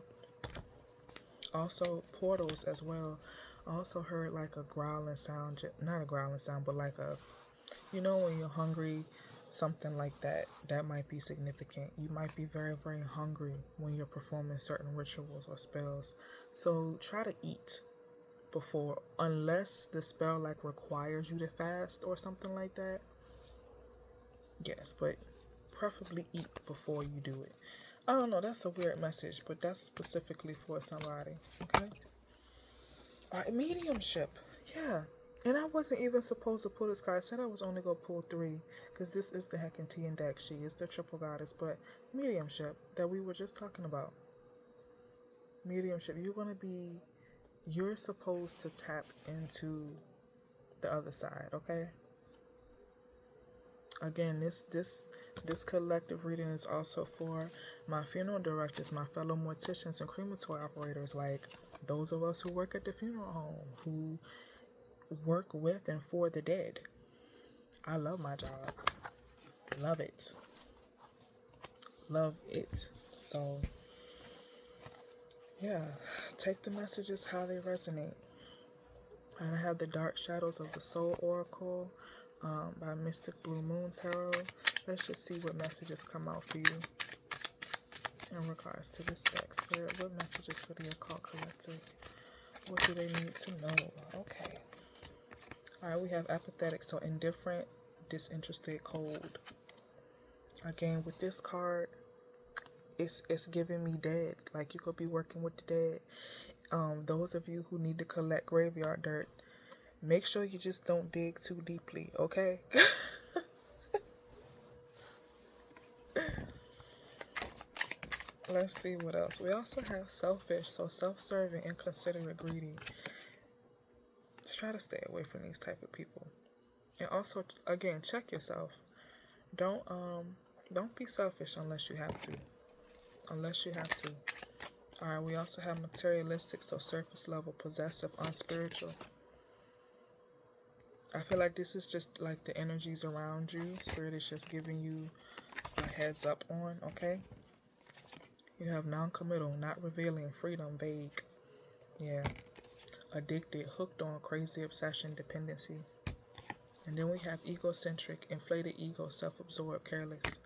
[SPEAKER 1] Also, portals as well. I also heard like a growling sound, not a growling sound, but like a, you know, when you're hungry, something like that. That might be significant. You might be very, very hungry when you're performing certain rituals or spells. So try to eat before, unless the spell like requires you to fast or something like that. Yes, but preferably eat before you do it. I don't know, that's a weird message, but that's specifically for somebody, okay? Alright, mediumship. Yeah. And I wasn't even supposed to pull this card. I said I was only going to pull 3, because this is the Hekatean deck. She is the triple goddess, but mediumship that we were just talking about. Mediumship, you're supposed to tap into the other side, okay? Again, this collective reading is also for my funeral directors, my fellow morticians and crematory operators, like those of us who work at the funeral home, who work with and for the dead. I love my job. Love it. Love it. So, yeah, take the messages how they resonate. And I have the Dark Shadows of the Soul Oracle by Mystic Blue Moon Tarot. Let's just see what messages come out for you in regards to this deck. Spirit, what messages for the Occult Collective? What do they need to know? Okay. Alright, we have apathetic, so indifferent, disinterested, cold. Again, with this card, it's giving me dead. Like, you could be working with the dead. Those of you who need to collect graveyard dirt, make sure you just don't dig too deeply, okay? Let's see what else. We also have selfish, so self-serving, inconsiderate, greedy. Just try to stay away from these type of people. And also, again, check yourself. Don't be selfish unless you have to. Unless you have to. Alright, we also have materialistic, so surface level, possessive, unspiritual. I feel like this is just like the energies around you. Spirit is just giving you a heads up on, okay? You have non-committal, not revealing, freedom, vague. Yeah. Addicted, hooked on, crazy obsession, dependency. And then we have egocentric, inflated ego, self-absorbed, careless.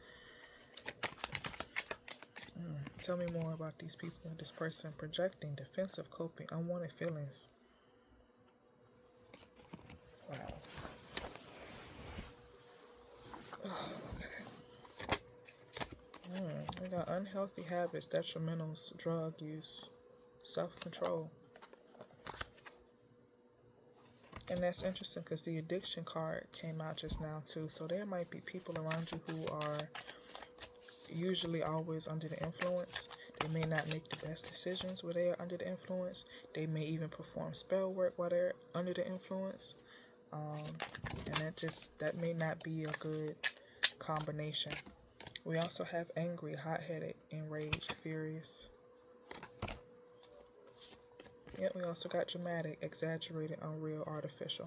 [SPEAKER 1] Tell me more about these people. This person projecting, defensive, coping, unwanted feelings. Wow. We got unhealthy habits, detrimentals, drug use, self-control. And that's interesting because the addiction card came out just now too. So there might be people around you who are usually always under the influence. They may not make the best decisions where they are under the influence. They may even perform spell work while they're under the influence. And that may not be a good combination. We also have angry, hot-headed, enraged, furious. Yep, we also got dramatic, exaggerated, unreal, artificial.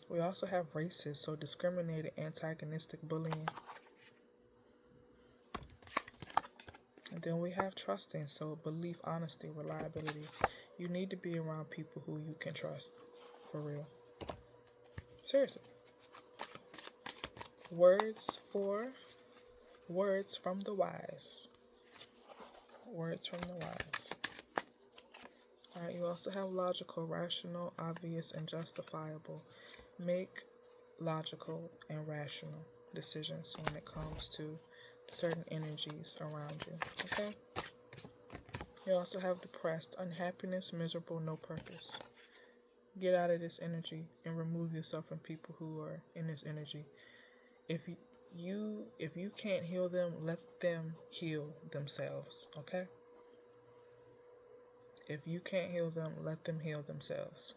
[SPEAKER 1] We also have racist, so discriminated, antagonistic, bullying. And then we have trusting, so belief, honesty, reliability. You need to be around people who you can trust, for real. Seriously. Words from the wise. Words from the wise. Alright, you also have logical, rational, obvious, and justifiable. Make logical and rational decisions when it comes to certain energies around you. Okay? You also have depressed, unhappiness, miserable, no purpose. Get out of this energy and remove yourself from people who are in this energy. If you can't heal them, let them heal themselves, okay? If you can't heal them, let them heal themselves.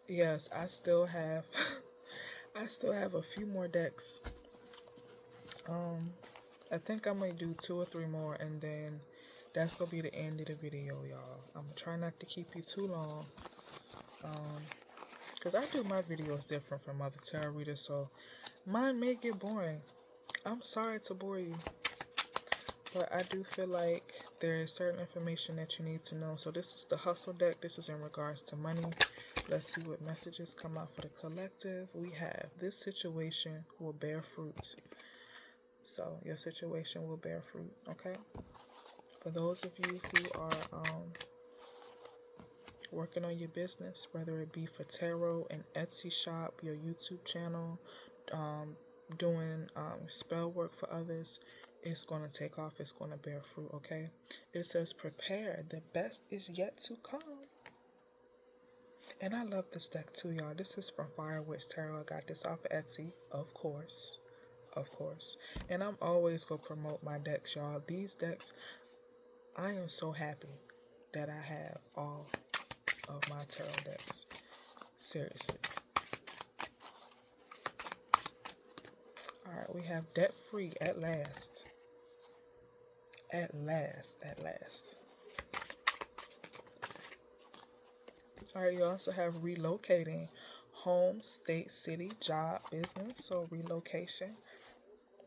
[SPEAKER 1] Yes, I still have I still have a few more decks. Um, I think I'm gonna do 2 or 3 more, and then that's gonna be the end of the video, y'all. I'm gonna try not to keep you too long. Cause I do my videos different from other tarot readers, so mine may get boring. I'm sorry to bore you, but I do feel like there is certain information that you need to know. So this is the hustle deck. This is in regards to money. Let's see what messages come out for the collective. We have this situation will bear fruit. So your situation will bear fruit, okay? For those of you who are working on your business, whether it be for tarot, an Etsy shop, your YouTube channel, doing spell work for others, it's going to take off. It's going to bear fruit, okay? It says prepare. The best is yet to come. And I love this deck too, y'all. This is from Fire Witch Tarot. I got this off of Etsy, of course. Of course. And I'm always going to promote my decks, y'all. These decks, I am so happy that I have all of my tarot decks. Seriously. Alright, we have debt free at last. At last, at last. Alright, you also have relocating. Home, state, city, job, business. So relocation.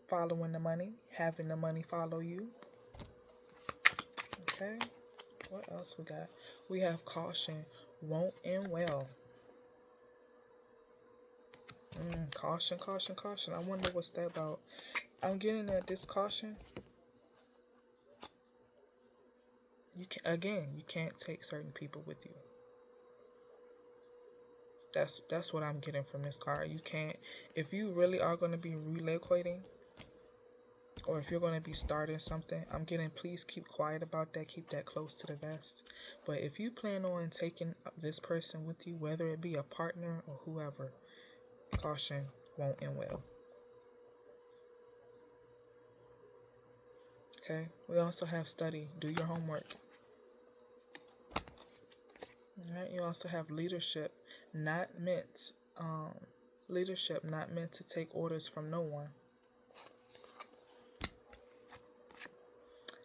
[SPEAKER 1] Following the money. Having the money follow you. Okay. What else we got? We have caution. Won't end well. Caution, caution, caution. I wonder what's that about. I'm getting that this caution. You can't take certain people with you. That's what I'm getting from this card. You can't, if you really are going to be relocating, or if you're going to be starting something, I'm getting, please keep quiet about that. Keep that close to the vest. But if you plan on taking this person with you, whether it be a partner or whoever, caution, won't end well. Okay. We also have study. Do your homework. Alright. You also have leadership. Leadership not meant to take orders from no one.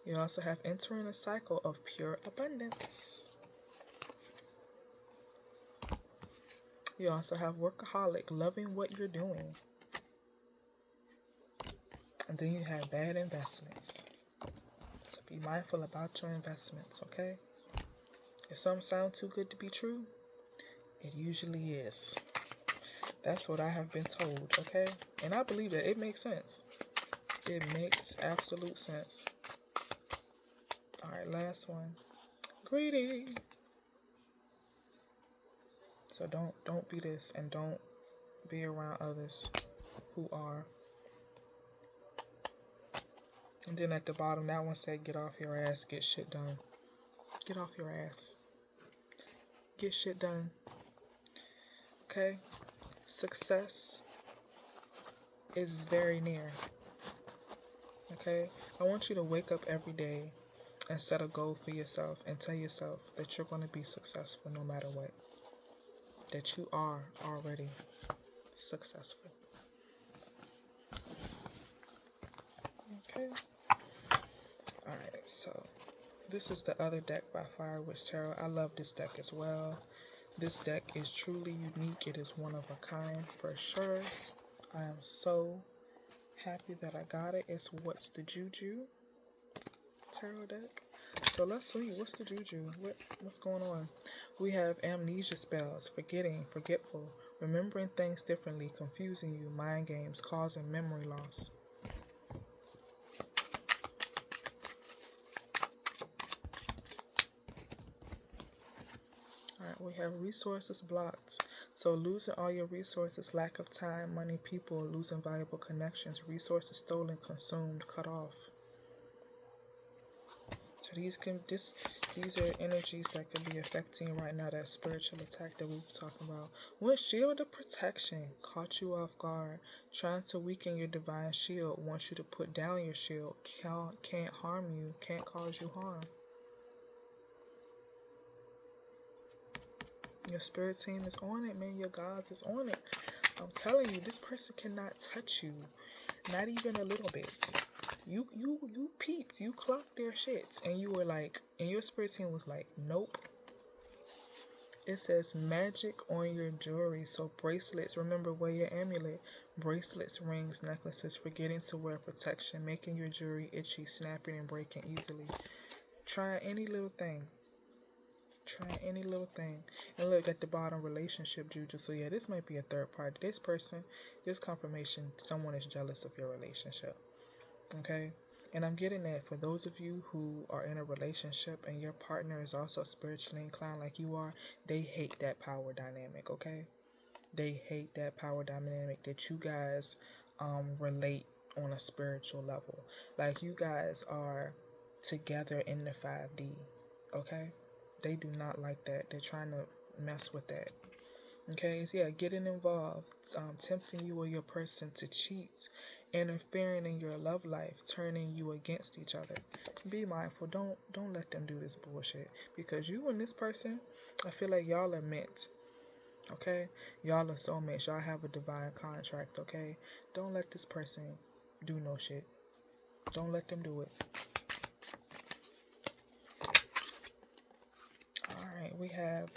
[SPEAKER 1] You also have entering a cycle of pure abundance. You also have workaholic, loving what you're doing. And then you have bad investments. So be mindful about your investments, okay? If something sounds too good to be true, it usually is. That's what I have been told, okay? And I believe that it makes sense. It makes absolute sense. Alright, last one. Greedy. So don't be this, and don't be around others who are. And then at the bottom, that one said, get off your ass, get shit done. Get off your ass. Get shit done. Okay? Success is very near. Okay? I want you to wake up every day and set a goal for yourself and tell yourself that you're going to be successful no matter what. That you are already successful. Okay? Alright, so this is the other deck by Fire Witch Tarot. I love this deck as well. This deck is truly unique. It is one of a kind for sure. I am so happy that I got it. It's What's the Juju tarot deck. So let's see. What's the juju? What's going on? We have amnesia spells, forgetting, forgetful, remembering things differently, confusing you, mind games, causing memory loss. Alright, we have resources blocked. So losing all your resources, lack of time, money, people, losing valuable connections, resources stolen, consumed, cut off. So these are energies that could be affecting right now that spiritual attack that we were talking about. When shield of protection caught you off guard, trying to weaken your divine shield, wants you to put down your shield, can't harm you, can't cause you harm. Your spirit team is on it, man. Your gods is on it. I'm telling you, this person cannot touch you. Not even a little bit. You peeped. You clocked their shits. And you were like, and your spirit team was like, nope. It says magic on your jewelry. So bracelets, remember, wear your amulet. Bracelets, rings, necklaces, forgetting to wear protection, making your jewelry itchy, snapping and breaking easily. Try any little thing. Try any little thing. And look at the bottom, relationship juju. So yeah, this might be a third party. This person, this confirmation, someone is jealous of your relationship. Okay? And I'm getting that for those of you who are in a relationship and your partner is also spiritually inclined like you are, they hate that power dynamic, okay? They hate that power dynamic that you guys relate on a spiritual level. Like you guys are together in the 5D, okay? They do not like that. They're trying to mess with that. Okay, so yeah, getting involved, tempting you or your person to cheat, interfering in your love life, turning you against each other. Be mindful. Don't let them do this bullshit. Because you and this person, I feel like y'all are meant. Okay? Y'all are soulmates. Y'all have a divine contract, okay? Don't let this person do no shit. Don't let them do it. Alright, we have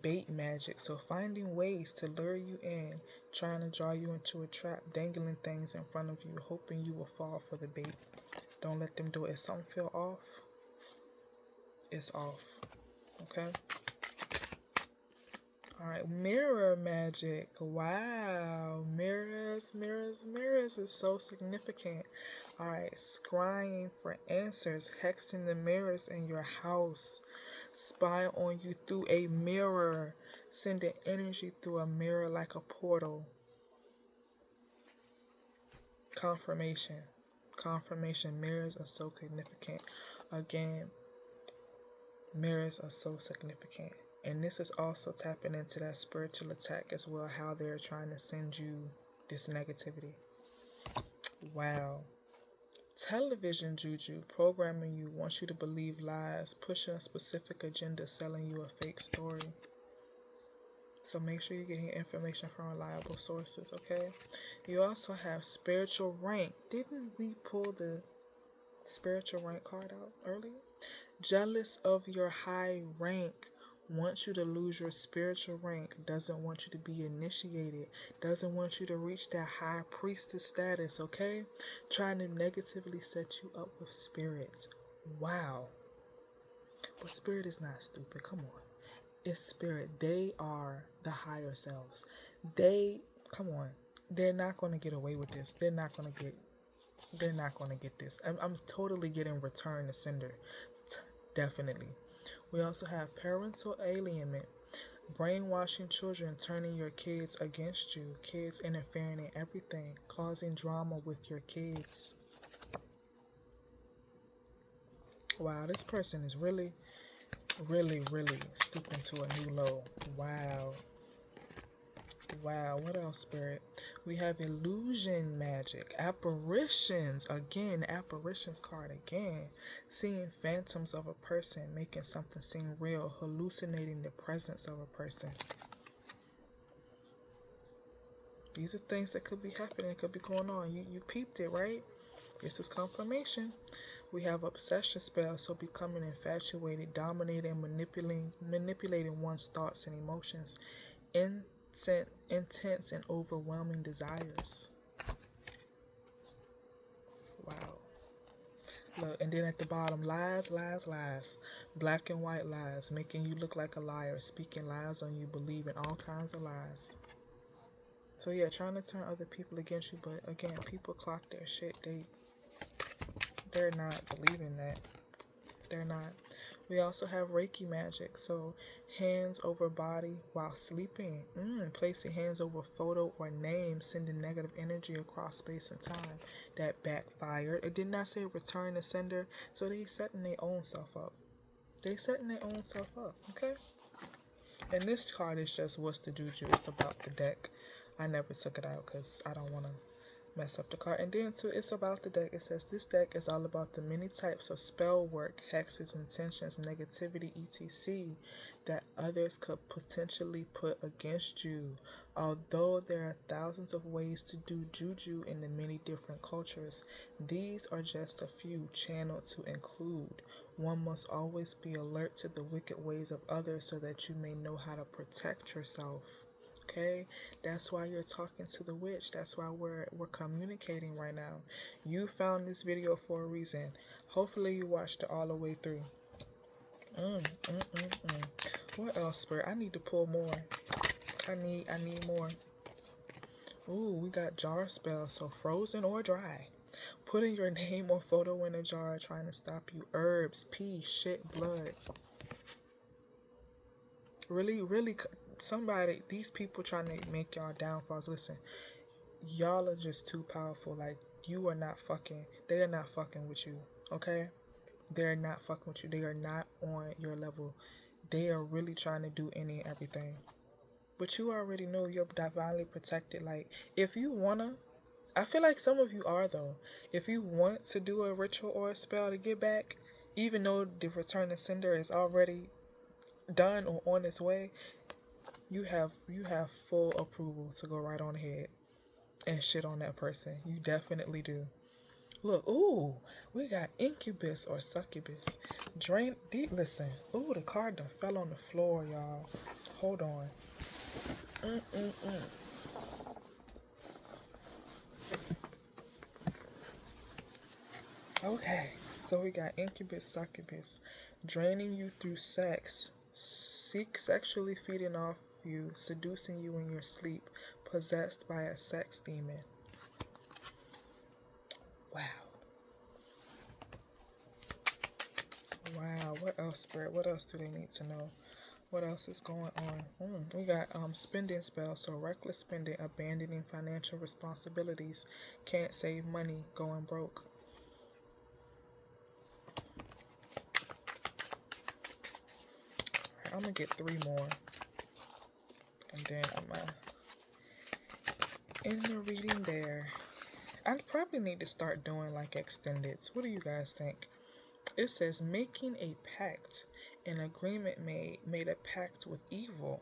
[SPEAKER 1] bait magic. So finding ways to lure you in, trying to draw you into a trap, dangling things in front of you, hoping you will fall for the bait. Don't let them do it. If something feel off, it's off. Okay? Alright, mirror magic. Wow. Mirrors is so significant. Alright, scrying for answers, hexing the mirrors in your house, spy on you through a mirror, sending energy through a mirror like a portal. Confirmation. Mirrors are so significant. Again, mirrors are so significant. And this is also tapping into that spiritual attack as well, how they're trying to send you this negativity. Wow. Television juju, programming you, wants you to believe lies, pushing a specific agenda, selling you a fake story. So make sure you're getting information from reliable sources, okay? You also have spiritual rank. Didn't we pull the spiritual rank card out earlier? Jealous of your high rank. Wants you to lose your spiritual rank, doesn't want you to be initiated, doesn't want you to reach that high priestess status, okay? Trying to negatively set you up with spirits. Wow. But spirit is not stupid. Come on. It's spirit. They are the higher selves. Come on. They're not going to get away with this. They're not going to get this. I'm totally getting return to sender. Definitely. We also have parental alienment, brainwashing children, turning your kids against you, kids interfering in everything, causing drama with your kids. Wow, this person is really stooping to a new low. Wow, what else, spirit? We have illusion magic, apparitions, again, apparitions card again, seeing phantoms of a person, making something seem real, hallucinating the presence of a person. These are things that could be happening, could be going on. You peeped it, right? This is confirmation. We have obsession spell, so becoming infatuated, dominating, manipulating one's thoughts and emotions, intense and overwhelming desires. Wow. Look, and then at the bottom, lies. Black and white lies, making you look like a liar, speaking lies on you, believing all kinds of lies. So yeah, trying to turn other people against you, but again, people clock their shit. They're not believing that. They're not. We also have Reiki magic, so hands over body while sleeping. Placing hands over photo or name, sending negative energy across space and time. That backfired. It did not say return to sender, so they setting their own self up. Okay? And this card is just what's the juju. It's about the deck. I never took it out because I don't want to mess up the card. And then too, it's about the deck. It says this deck is all about the many types of spell work, hexes, intentions, negativity, etc. that others could potentially put against you. Although there are thousands of ways to do juju in the many different cultures, these are just a few channeled to include. One must always be alert to the wicked ways of others so that you may know how to protect yourself. Okay, that's why you're talking to the witch. That's why we're communicating right now. You found this video for a reason. Hopefully you watched it all the way through. What else, Spirit? I need to pull more. I need more. Ooh, we got jar spells. So frozen or dry. Putting your name or photo in a jar trying to stop you. Herbs, pee, shit, blood. Really, somebody, these people trying to make y'all downfalls. Listen, y'all are just too powerful. Like, you are not fucking, they are not fucking with you, okay? They're not fucking with you. They are not on your level. They are really trying to do any and everything. But you already know you're divinely protected. Like, if you wanna, I feel like some of you are though. If you want to do a ritual or a spell to get back, even though the return to sender is already done or on its way, you have full approval to go right on ahead and shit on that person. You definitely do. Look, ooh, we got incubus or succubus. Drain deep. Listen, ooh, the card done fell on the floor, y'all. Hold on. Okay, so we got incubus, succubus, draining you through sex, sexually feeding off you, seducing you in your sleep, possessed by a sex demon. Wow. Wow, what else, Spirit? What else do they need to know? What else is going on? We got spending spells, so reckless spending, abandoning financial responsibilities, can't save money, going broke. I'm gonna get 3 more, and then I'm in the reading there. I probably need to start doing like extendeds. What do you guys think? It says making a pact, an agreement made a pact with evil.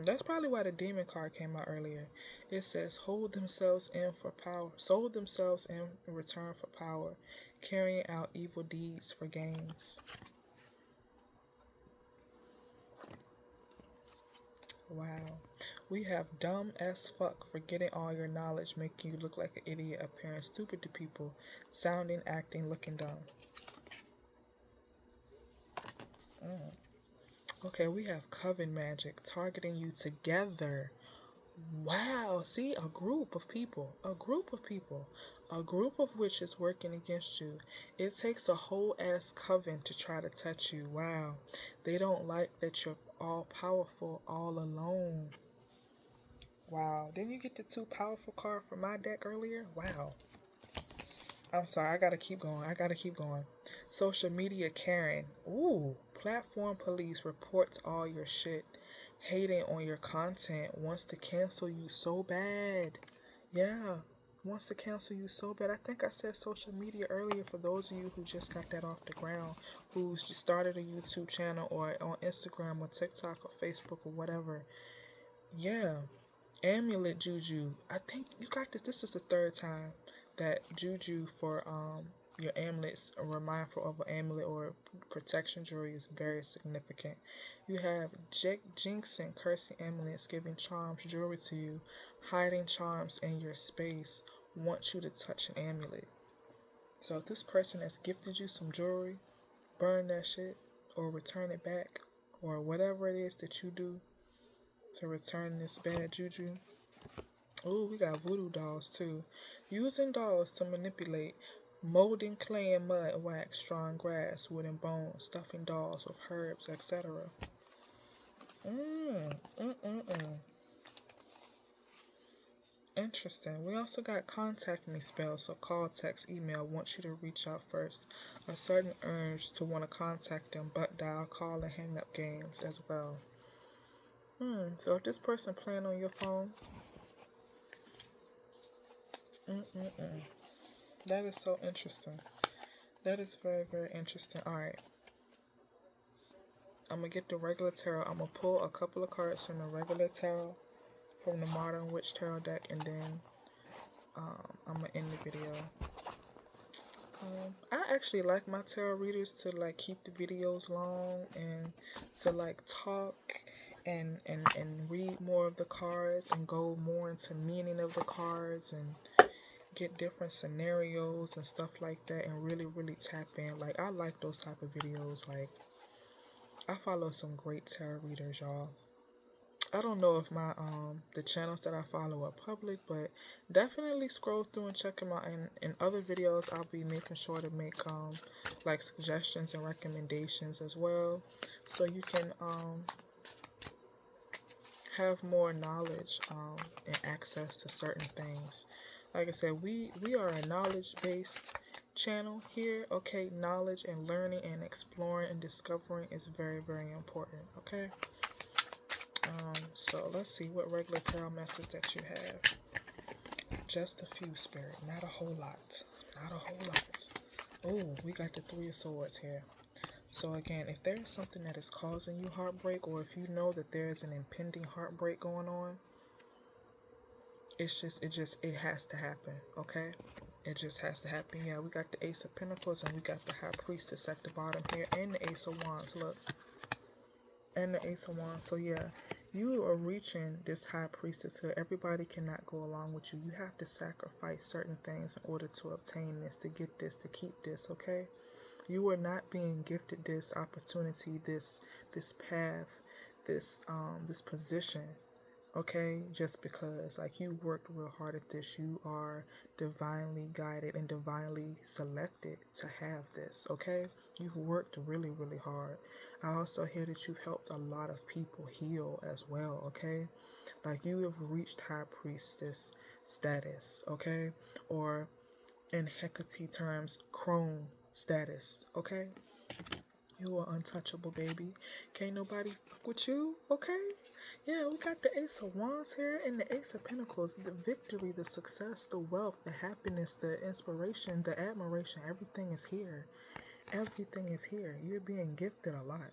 [SPEAKER 1] That's probably why the demon card came out earlier. It says hold themselves in for power, sold themselves in return for power, carrying out evil deeds for gains. Wow. We have dumb as fuck, forgetting all your knowledge, making you look like an idiot, appearing stupid to people, sounding, acting, looking dumb. Okay, we have coven magic, targeting you together. Wow, see, a group of people, a group of witches working against you. It takes a whole ass coven to try to touch you. Wow, they don't like that you're all powerful, all alone. Wow, didn't you get the 2 powerful card from my deck earlier? Wow. I'm sorry, I gotta keep going. Social media Karen. Ooh, platform police reports all your shit. Hating on your content, wants to cancel you so bad. Yeah, wants to cancel you so bad. I think I said social media earlier for those of you who just got that off the ground, who just started a YouTube channel or on Instagram or TikTok or Facebook or whatever. Yeah, amulet juju. I think you got this. This is the 3rd time that juju for your amulets, a reminder of an amulet or protection jewelry is very significant. You have jinxing, cursing amulets, giving charms, jewelry to you, hiding charms in your space, wants you to touch an amulet. So if this person has gifted you some jewelry, burn that shit or return it back or whatever it is that you do to return this bad juju. Ooh, we got voodoo dolls too. Using dolls to manipulate, molding clay and mud, wax, strong grass, wood and bone, stuffing dolls with herbs, etc. Interesting. We also got contact me spells, so call, text, email, want you to reach out first. A certain urge to want to contact them, but dial, call, and hang up games as well. So if this person playing on your phone, Mm-mm-mm. That is so interesting. That is very, very interesting. All right. I'm going to get the regular tarot. I'm going to pull a couple of cards from the regular tarot, from the Modern Witch Tarot deck, and then I'm going to end the video. I actually like my tarot readers to like keep the videos long and to like talk and read more of the cards and go more into meaning of the cards and get different scenarios and stuff like that and really, really tap in. Like, I like those type of videos. Like, I follow some great tarot readers, y'all. I don't know if my the channels that I follow are public, but definitely scroll through and check them out. And in other videos, I'll be making sure to make like suggestions and recommendations as well, so you can have more knowledge and access to certain things. Like I said, we are a knowledge-based channel here. Okay, knowledge and learning and exploring and discovering is very, very important. Okay. So let's see what regular tarot message that you have. Just a few, Spirit, not a whole lot. Not a whole lot. Oh, we got the Three of Swords here. So again, if there is something that is causing you heartbreak, or if you know that there is an impending heartbreak going on, it has to happen, okay? It just has to happen. Yeah, we got the Ace of Pentacles and we got the High Priestess at the bottom here, and the Ace of Wands, look. And the Ace of Wands. So yeah, you are reaching this High Priestesshood. Everybody cannot go along with you. You have to sacrifice certain things in order to obtain this, to get this, to keep this, okay? You are not being gifted this opportunity, this path, this position, okay, just because like you worked real hard at this. You are divinely guided and divinely selected to have this, okay? You've worked really, really hard. I also hear that you've helped a lot of people heal as well, okay? Like, you have reached High Priestess status, okay? Or in Hecate terms, crone status, okay? You are untouchable, baby. Can't nobody fuck with you, okay? Yeah, we got the Ace of Wands here and the Ace of Pentacles. The victory, the success, the wealth, the happiness, the inspiration, the admiration, everything is here. Everything is here. You're being gifted a lot.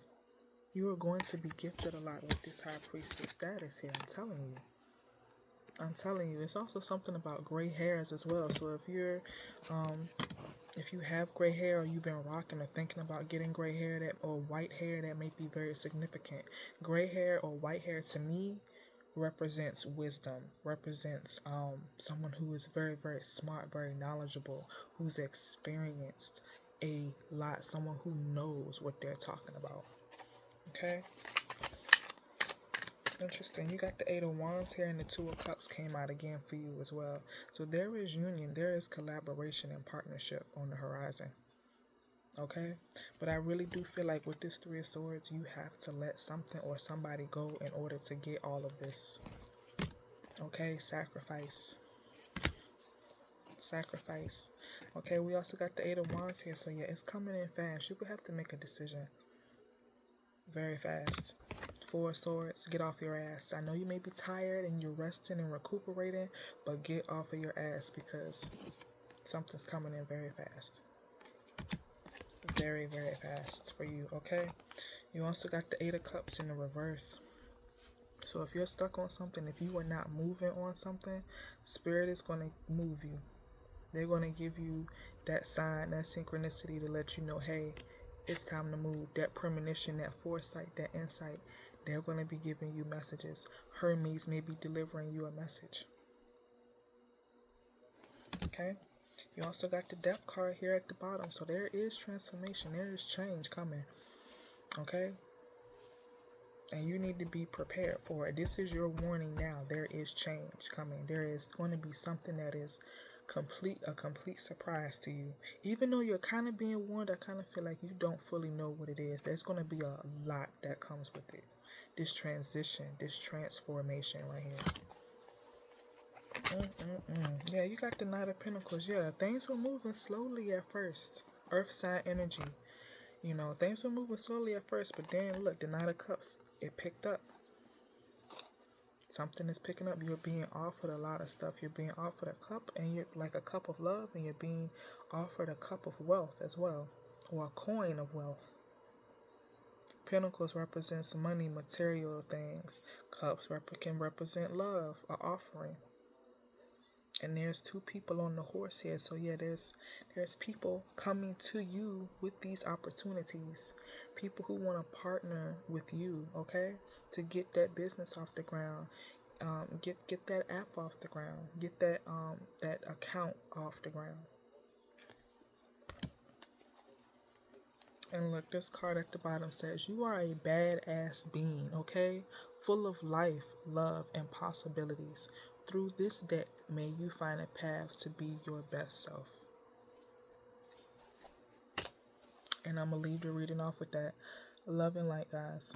[SPEAKER 1] You are going to be gifted a lot with this High Priestess status here. I'm telling you. I'm telling you. It's also something about gray hairs as well. So if you have gray hair, or you've been rocking or thinking about getting gray hair or white hair, that may be very significant. Gray hair or white hair to me represents wisdom, represents someone who is very, very smart, very knowledgeable, who's experienced a lot, someone who knows what they're talking about. Okay? Interesting. You got the Eight of Wands here, and the Two of Cups came out again for you as well. So there is union, there is collaboration and partnership on the horizon. Okay? But I really do feel like with this Three of Swords, you have to let something or somebody go in order to get all of this. Okay? Sacrifice. Sacrifice. Okay, we also got the Eight of Wands here. So yeah, it's coming in fast. You could have to make a decision very fast. Four of Swords, get off your ass. I know you may be tired and you're resting and recuperating, but get off of your ass because something's coming in very fast. Very, very fast for you, okay? You also got the Eight of Cups in the reverse. So if you're stuck on something, if you are not moving on something, Spirit is going to move you. They're going to give you that sign, that synchronicity to let you know, hey, it's time to move. That premonition, that foresight, that insight. They're going to be giving you messages. Hermes may be delivering you a message. Okay? You also got the Death card here at the bottom. So there is transformation. There is change coming. Okay? And you need to be prepared for it. This is your warning now. There is change coming. There is going to be something that is a complete surprise to you. Even though you're kind of being warned, I kind of feel like you don't fully know what it is. There's going to be a lot that comes with it. This transition, this transformation right here. Yeah, you got the Knight of Pentacles. Yeah, things were moving slowly at first. Earth sign energy. You know, things were moving slowly at first, but then look, the Knight of Cups, it picked up. Something is picking up. You're being offered a lot of stuff. You're being offered a cup, and you're like a cup of love, and you're being offered a cup of wealth as well, or a coin of wealth. Pentacles represents money, material things. Cups can represent love, an offering. And there's two people on the horse here. So yeah, there's people coming to you with these opportunities. People who want to partner with you, okay, to get that business off the ground. Get that app off the ground. Get that that account off the ground. And look, this card at the bottom says you are a badass being, okay? Full of life, love, and possibilities. Through this deck, may you find a path to be your best self. And I'm going to leave the reading off with that. Love and light, guys.